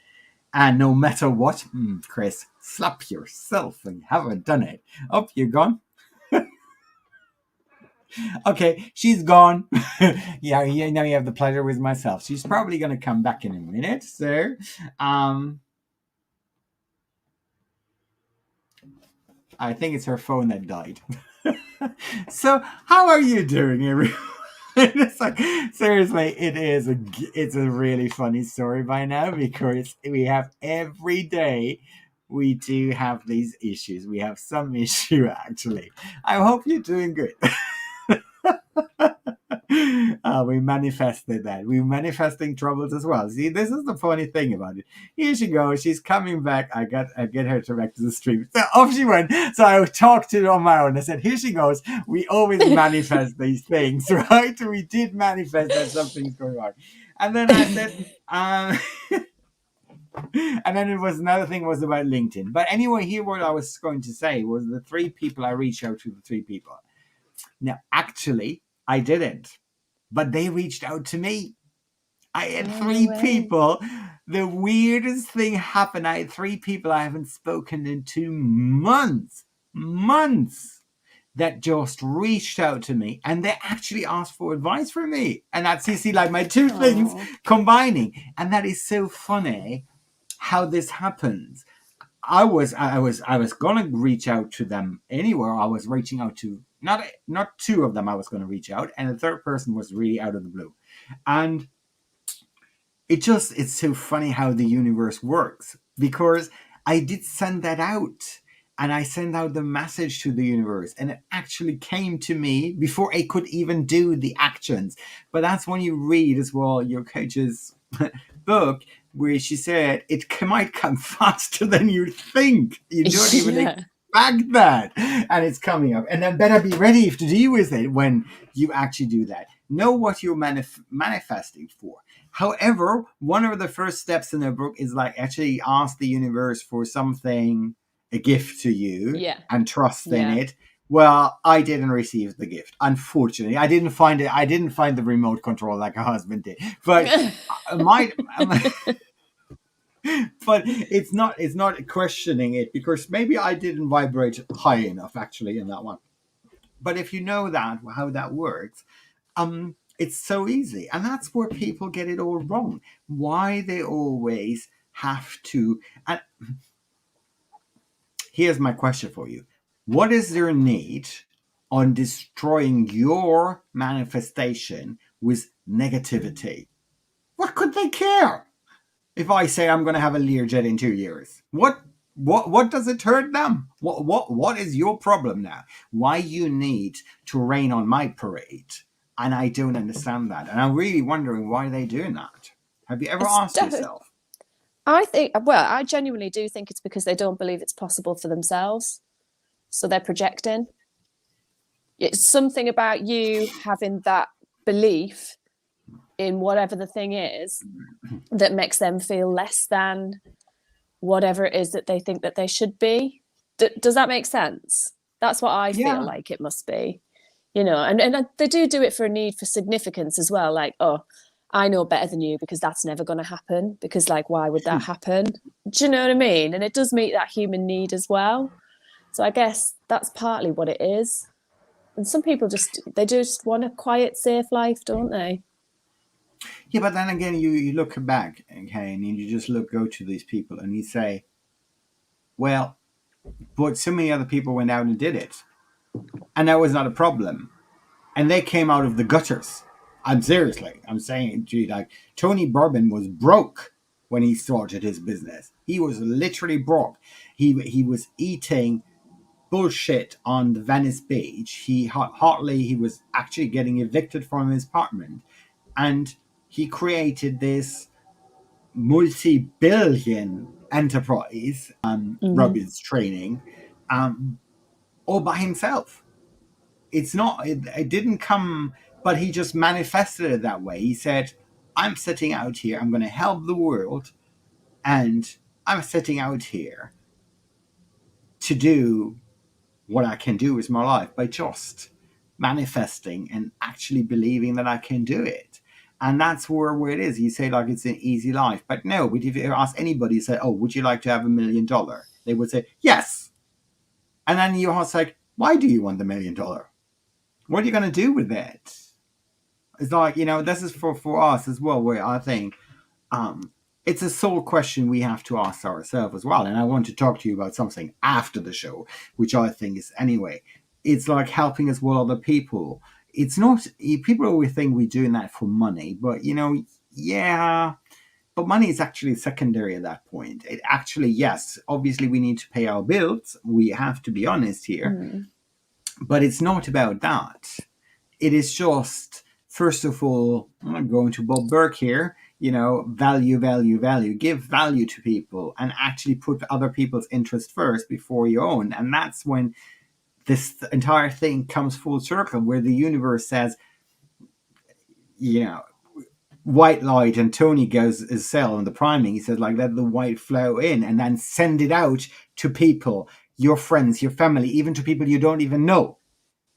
And no matter what, Chris, slap yourself and you haven't done it. Oh, you're gone. Okay, she's gone. Yeah, now you have the pleasure with myself. She's probably going to come back in a minute. So, I think it's her phone that died. So, how are you doing, everyone? It's like, seriously, it's a really funny story by now, because we have every day we do have these issues. We have some issue, actually. I hope you're doing good. We manifested that. We're manifesting troubles as well. See, this is the funny thing about it. Here she goes. She's coming back. I get her to back to the stream. So off she went. So I talked to her on my own. I said, here she goes. We always manifest these things, right? We did manifest that something's going on. And then I said, and then it was another thing was about LinkedIn. But anyway, here what I was going to say was the 3 people I reached out to, the 3 people. Now, actually, I didn't, but they reached out to me. I had 3 people. The weirdest thing happened. I had 3 people I haven't spoken in 2 months that just reached out to me, and they actually asked for advice from me. And that's, you see, like my 2 things combining. And that is so funny how this happens. I was gonna reach out to them anywhere. I was reaching out to not 2 of them. I was gonna reach out, and the 3rd person was really out of the blue. And it's so funny how the universe works, because I did send that out, and I sent out the message to the universe, and it actually came to me before I could even do the actions. But that's when you read as well your coach's book, where she said it might come faster than you think. You don't even expect that, and it's coming up. And then better be ready to deal with it when you actually do that. Know what you're manifesting for. However, one of the first steps in the book is like actually ask the universe for something, a gift to you, and trust in it. Well, I didn't receive the gift. Unfortunately, I didn't find it. I didn't find the remote control like a husband did. But but it's not questioning it, because maybe I didn't vibrate high enough actually in that one. But if you know that how that works, it's so easy, and that's where people get it all wrong. Why they always have to. And here's my question for you. What is their need on destroying your manifestation with negativity? What could they care? If I say I'm going to have a Learjet in 2 years, what does it hurt them? What is your problem now? Why you need to rain on my parade? And I don't understand that. And I'm really wondering why they're doing that. Have you ever asked yourself? I genuinely do think it's because they don't believe it's possible for themselves. So they're projecting. It's something about you having that belief in whatever the thing is that makes them feel less than whatever it is that they think that they should be. Does that make sense? That's what I feel like it must be. You know, and they do it for a need for significance as well. Like, oh, I know better than you because that's never going to happen. Because, like, why would that happen? Do you know what I mean? And it does meet that human need as well. So I guess that's partly what it is. And some people just want a quiet, safe life, don't they? Yeah, but then again, you look back, okay, and you just go to these people and you say, well, but so many other people went out and did it. And that was not a problem. And they came out of the gutters. I'm saying, gee, like Tony Bourbon was broke when he started his business. He was literally broke. He was eating bullshit on the Venice beach. He was actually getting evicted from his apartment, and he created this multi-billion enterprise, rugby's training, all by himself. It's not. It didn't come, but he just manifested it that way. He said, "I'm sitting out here. I'm going to help the world, and I'm sitting out here to do what I can do with my life by just manifesting and actually believing that I can do it." And that's where it is. You say like it's an easy life, but no. But if you ask anybody, say, "Oh, would you like to have $1,000,000?" They would say yes. And then you ask like, "Why do you want the $1,000,000? What are you going to do with it?" It's like, this is for us as well, where I think it's a sole question we have to ask ourselves as well. And I want to talk to you about something after the show, which I think is, anyway, it's like helping as well other people. It's not, people always think we're doing that for money, but yeah, but money is actually secondary at that point. It actually, yes, obviously we need to pay our bills. We have to be honest here, but it's not about that. It is just, first of all, I'm going to Bob Burke here, value, value, value. Give value to people and actually put other people's interest first before your own. And that's when this entire thing comes full circle, where the universe says, white light, and Tony goes his cell on the priming. He says, like, let the white flow in and then send it out to people, your friends, your family, even to people you don't even know,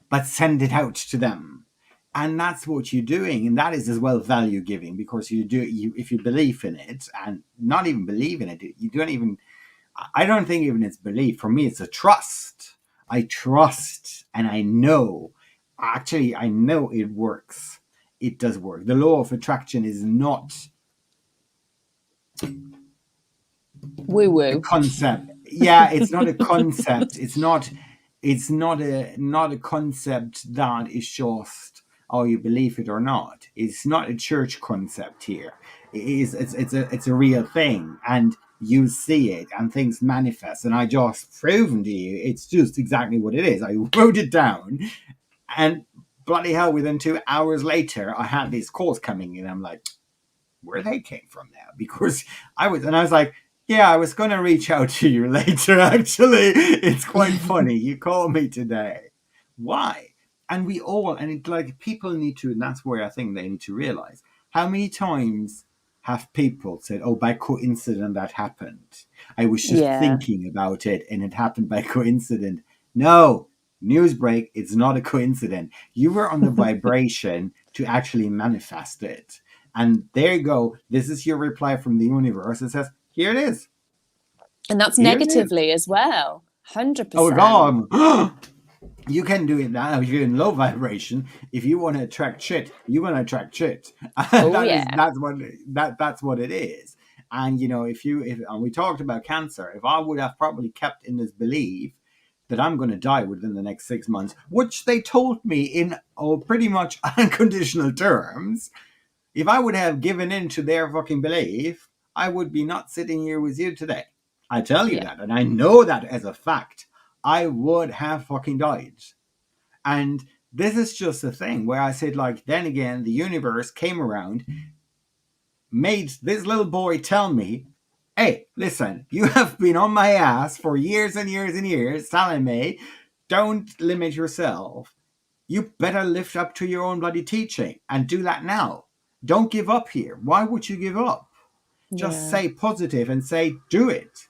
but send it out to them. And that's what you're doing. And that is as well value giving, because if you believe in it, and not even believe in it, I don't think even it's belief. For me, it's a trust. I trust, and I know it works. It does work. The law of attraction is not woo-woo a concept. Yeah, it's not a concept. It's not a concept that is just, oh, you believe it or not. It's not a church concept here. It's a real thing, and you see it, and things manifest. And I just proven to you, it's just exactly what it is. I wrote it down, and bloody hell, within 2 hours later, I had these calls coming in. I'm like, where they came from now? Because I was like, yeah, I was going to reach out to you later, actually. It's quite funny. You called me today. Why? And it's like people need to, and that's where I think they need to realize, how many times have people said, oh, by coincidence that happened. I was just thinking about it and it happened by coincidence. No, news break, it's not a coincidence. You were on the vibration to actually manifest it. And there you go. This is your reply from the universe. It says, here it is. And that's negatively as well. 100%. Oh, God. You can do it now if you're in low vibration. If you want to attract shit, you're going to attract shit. That's what it is. And, and we talked about cancer, if I would have probably kept in this belief that I'm going to die within the next 6 months, which they told me in pretty much unconditional terms, if I would have given in to their fucking belief, I would be not sitting here with you today. I tell you that, and I know that as a fact. I would have fucking died. And this is just a thing where I said, like, then again, the universe came around, made this little boy tell me, hey, listen, you have been on my ass for years and years and years telling me, don't limit yourself. You better lift up to your own bloody teaching and do that now. Don't give up here. Why would you give up? Just say positive and say, do it.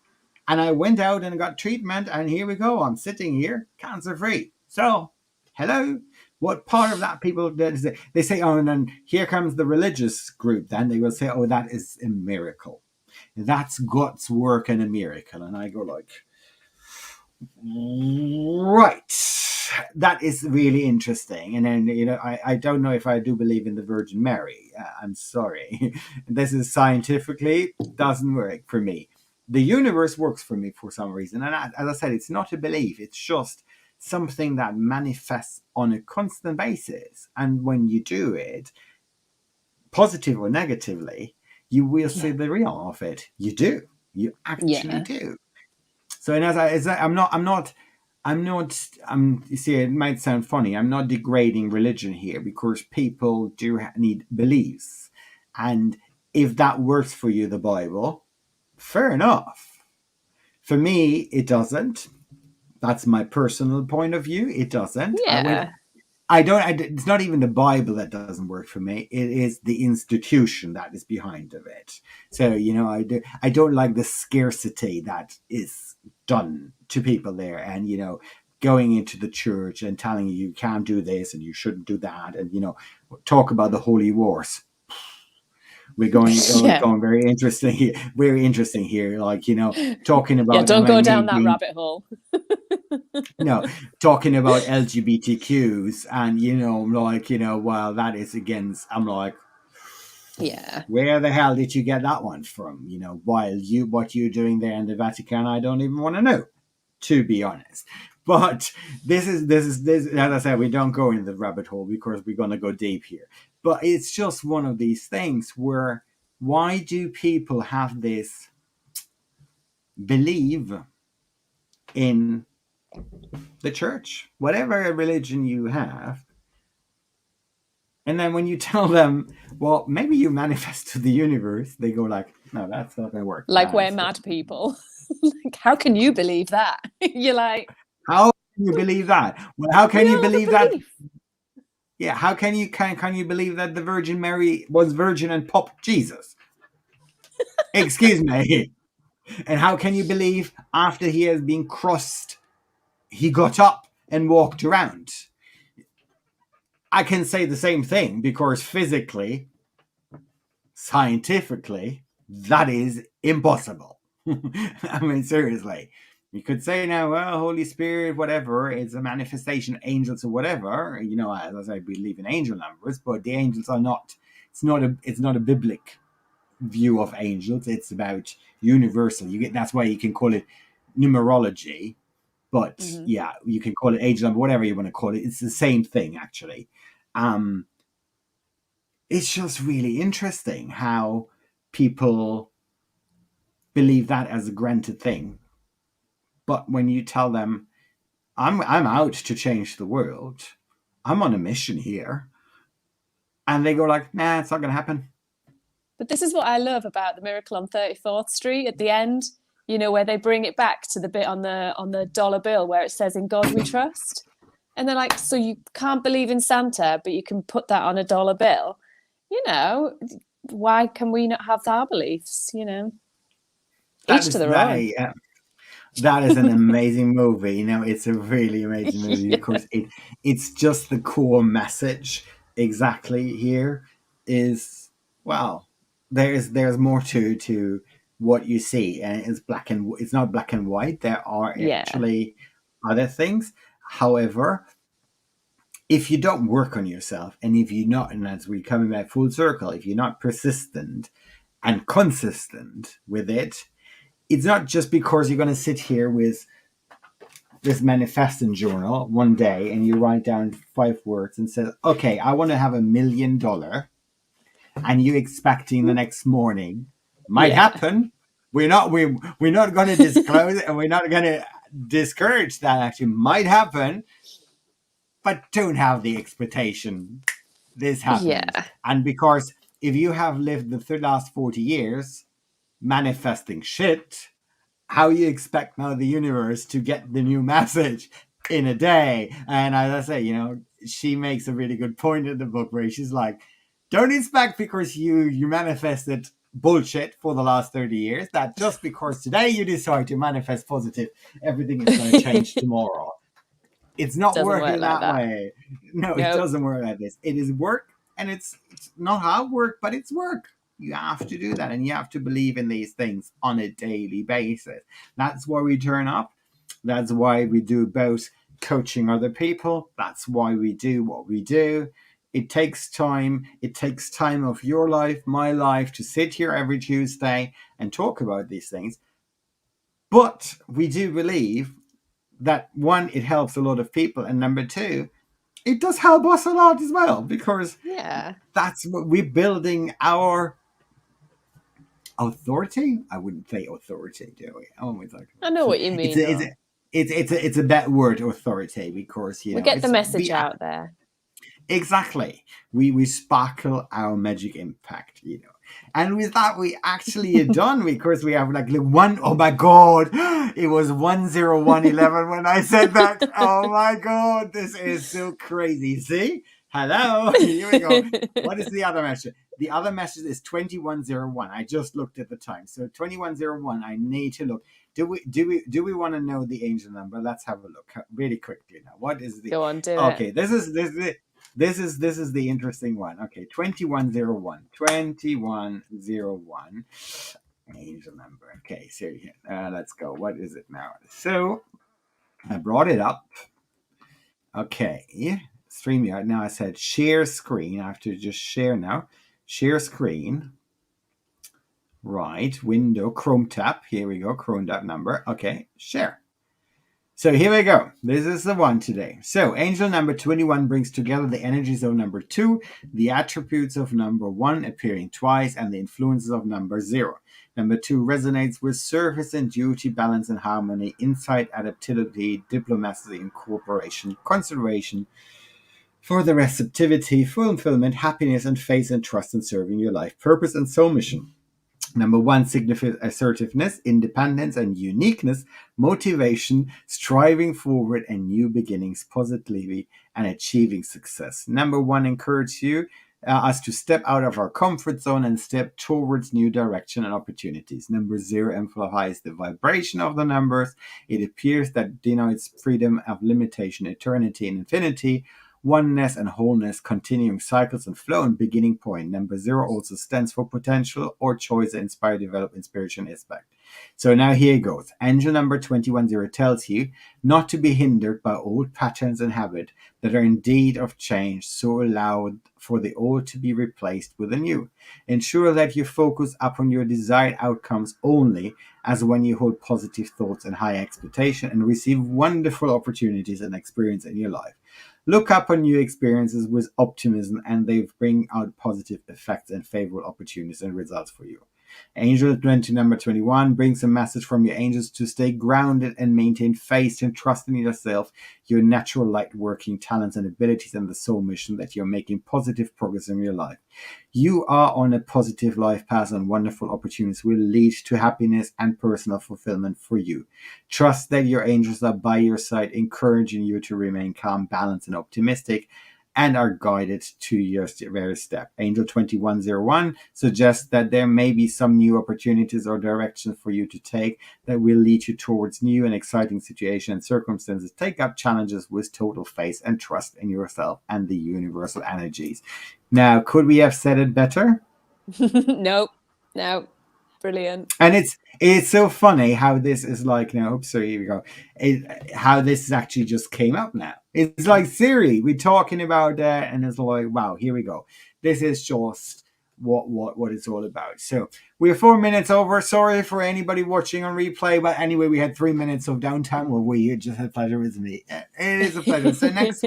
And I went out and got treatment, and here we go. I'm sitting here, cancer-free. So, hello? What part of that people, they say, oh, and then here comes the religious group. Then they will say, oh, that is a miracle. That's God's work and a miracle. And I go like, right. That is really interesting. And then, I don't know if I do believe in the Virgin Mary. I'm sorry. This is scientifically, doesn't work for me. The universe works for me for some reason. And as I said, it's not a belief. It's just something that manifests on a constant basis. And when you do it, positive or negatively, you will see Yeah. the real of it. You do. You actually Yeah. do. So, and you see, it might sound funny. I'm not degrading religion here because people do need beliefs. And if that works for you, the Bible, fair enough. For me, it doesn't. That's my personal point of view. It doesn't. Yeah. It's not even the Bible that doesn't work for me. It is the institution that is behind of it. So, I don't like the scarcity that is done to people there, and going into the church and telling you can't do this and you shouldn't do that, and talk about the holy wars. We're Yeah. going very interesting here. Very interesting here. Like talking Yeah, about don't go me down that being rabbit hole. no, talking about LGBTQs and well, that is against. I'm like, Yeah. where the hell did you get that one from? While what you're doing there in the Vatican, I don't even want to know, to be honest. But this as I said, we don't go in the rabbit hole because we're gonna go deep here. But it's just one of these things where why do people have this believe in the church, whatever religion you have? And then when you tell them, well, maybe you manifest to the universe, they go like, no, that's not going to work. Like we're mad people. Like, how can you believe that? You're like, How can you believe that? Well, how we can you are the believe that? belief. Yeah, how can you believe that the Virgin Mary was virgin and popped Jesus? Excuse me. And how can you believe after he has been crossed, he got up and walked around? I can say the same thing because physically, scientifically, that is impossible. I mean, seriously. You could say now, well, Holy Spirit, whatever, it's a manifestation, angels or whatever. As I say, we believe in angel numbers, but the angels are not. It's not a biblic view of angels. It's about universal. That's why you can call it numerology. But Mm-hmm. yeah, you can call it angel number, whatever you want to call it. It's the same thing, actually. It's just really interesting how people believe that as a granted thing. But when you tell them, I'm out to change the world, I'm on a mission here, and they go like, nah, it's not going to happen. But this is what I love about the Miracle on 34th Street at the end, where they bring it back to the bit on the dollar bill where it says, "In God we trust." And they're like, so you can't believe in Santa, but you can put that on a dollar bill. Why can we not have our beliefs? That Each to is their own. that is an amazing movie. It's a really amazing movie Yeah. because it's just the core message exactly here is, well, there's more to what you see, and it's not black and white. There are Yeah. actually other things. However, if you don't work on yourself, and if you're not, and as we're coming back full circle, if you're not persistent and consistent with it, it's not just because you're going to sit here with this manifesting journal one day and you write down 5 words and say, okay, I want to have $1 million, and you expecting the next morning might Yeah. happen. We're not going to disclose it, and we're not going to discourage that. Actually might happen, but don't have the expectation this happens. Yeah. And because if you have lived the last 40 years manifesting shit, how you expect now the universe to get the new message in a day? And as I say, she makes a really good point in the book where she's like, don't expect because you manifested bullshit for the last 30 years that just because today you decide to manifest positive, everything is going to change tomorrow. It's not Doesn't work working like that that. way. No, it Nope. doesn't work like this. It is work, and it's not hard work, but it's work. You have to do that, and you have to believe in these things on a daily basis. That's why we turn up. That's why we do both coaching other people. That's why we do what we do. It takes time. It takes time of your life, my life, to sit here every Tuesday and talk about these things. But we do believe that, one, it helps a lot of people, and number two, it does help us a lot as well, because Yeah. that's what we're building our authority. I wouldn't say authority, do we? Oh my god, I know what you it's mean, a, it's though. a, it's a bad word, authority, because We get the it's message we out there. exactly we sparkle our magic impact, and with that we actually are done, because we have like one. Oh my god, it was 10111 when I said that. Oh my god, this is so crazy. See, hello. Here we go. What is the other message? The other message is 2101. I just looked at the time, so 2101. I need to look. Do we want to know the angel number? Let's have a look really quickly now. What is the? Go on, do it. Okay, this is the interesting one. Okay, 2101. 2101. Angel number. Okay, so let's go. What is it now? So I brought it up. Okay, StreamYard. Now I said share screen. I have to just share now. Share screen. Right, window, Chrome tab. Here we go, Chrome tab number. Okay, share. So here we go. This is the one today. So angel number 21 brings together the energies of number 2, the attributes of number 1 appearing twice, and the influences of number 0. Number 2 resonates with service and duty, balance and harmony, insight, adaptability, diplomacy and cooperation, consideration for the receptivity, fulfillment, happiness, and faith and trust in serving your life, purpose, and soul mission. Number 1 signifies assertiveness, independence, and uniqueness, motivation, striving forward and new beginnings positively, and achieving success. Number 1 encourages us to step out of our comfort zone and step towards new direction and opportunities. Number 0 amplifies the vibration of the numbers. It appears that denotes freedom of limitation, eternity, and infinity, oneness and wholeness, continuing cycles and flow and beginning point. Number 0 also stands for potential or choice, inspire, develop, inspiration, aspect. So now here goes. Angel number 210 tells you not to be hindered by old patterns and habits that are indeed of change, so allow for the old to be replaced with the new. Ensure that you focus upon your desired outcomes only, as when you hold positive thoughts and high expectation and receive wonderful opportunities and experience in your life. Look up on new experiences with optimism, and they bring out positive effects and favorable opportunities and results for you. Angel 20 number 21 brings a message from your angels to stay grounded and maintain faith and trust in yourself, your natural light working talents and abilities, and the soul mission that you're making positive progress in your life. You are on a positive life path, and wonderful opportunities will lead to happiness and personal fulfillment for you. Trust that your angels are by your side, encouraging you to remain calm, balanced, and optimistic, and are guided to your various step. Angel 2101 suggests that there may be some new opportunities or directions for you to take that will lead you towards new and exciting situations and circumstances. Take up challenges with total faith and trust in yourself and the universal energies. Now, could we have said it better? Nope. No. Brilliant. And it's so funny how this is like, oops, so here we go. How this actually just came up now. It's like Siri, we're talking about that, and it's like, wow, here we go. This is just what it's all about. So we're 4 minutes over. Sorry for anybody watching on replay, but anyway, we had 3 minutes of downtime. Well, we just had pleasure, isn't it? It is a pleasure. So next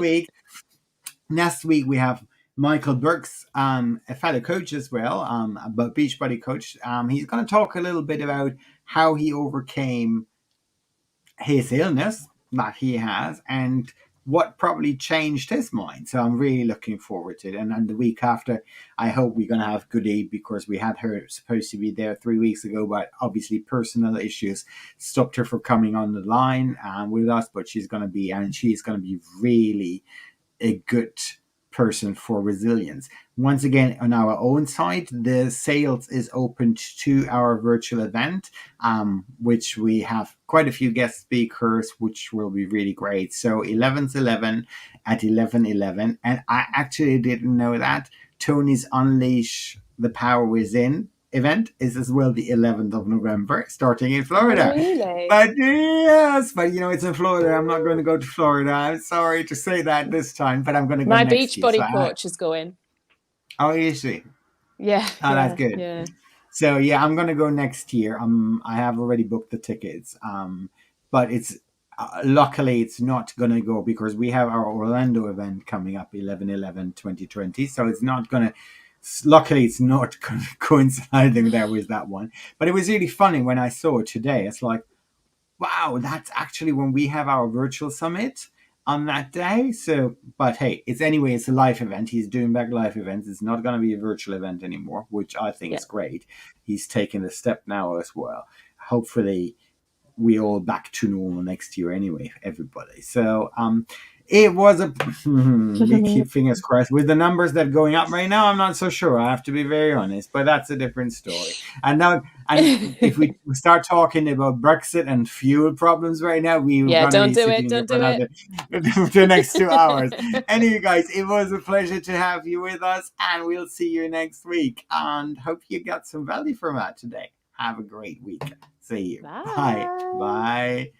week we have Michael Burks, a fellow coach as well, but Beachbody coach. He's going to talk a little bit about how he overcame his illness that he has and what probably changed his mind. So I'm really looking forward to it. And then the week after, I hope we're going to have Goody, because we had her supposed to be there 3 weeks ago, but obviously personal issues stopped her from coming on the line with us. But she's going to be really a good person for resilience. Once again, on our own side, the sales is open to our virtual event, which we have quite a few guest speakers, which will be really great. So 11/11 at 11/11. And I actually didn't know that Tony's Unleash the Power Within event is as well the 11th of November, starting in Florida. Oh, really? But yes, it's in Florida. I'm not going to go to Florida. I'm sorry to say that this time, but I'm going to go My next year. Beachbody coach is going. Oh, you see. Yeah. Oh, that's good. Yeah. So yeah, I'm going to go next year. I have already booked the tickets. But it's luckily it's not going to go because we have our Orlando event coming up 11/11/2020. So it's not going to luckily it's not coinciding there with that one. But it was really funny when I saw it today. It's like, wow, that's actually when we have our virtual summit on that day. So, but hey, it's a live event. He's doing back live events. It's not going to be a virtual event anymore, which I think Yeah. is great. He's taking the step now as well. Hopefully we all back to normal next year anyway, everybody. So it was a we keep fingers crossed. With the numbers that are going up right now, I'm not so sure, I have to be very honest, but that's a different story. And now, and if we start talking about Brexit and fuel problems right now, we're Yeah, gonna don't be do sitting it. here Don't for do it. another the next 2 hours. Anyway, guys, it was a pleasure to have you with us, and we'll see you next week, and hope you got some value from that today. Have a great week. See you. Bye. Bye. Bye.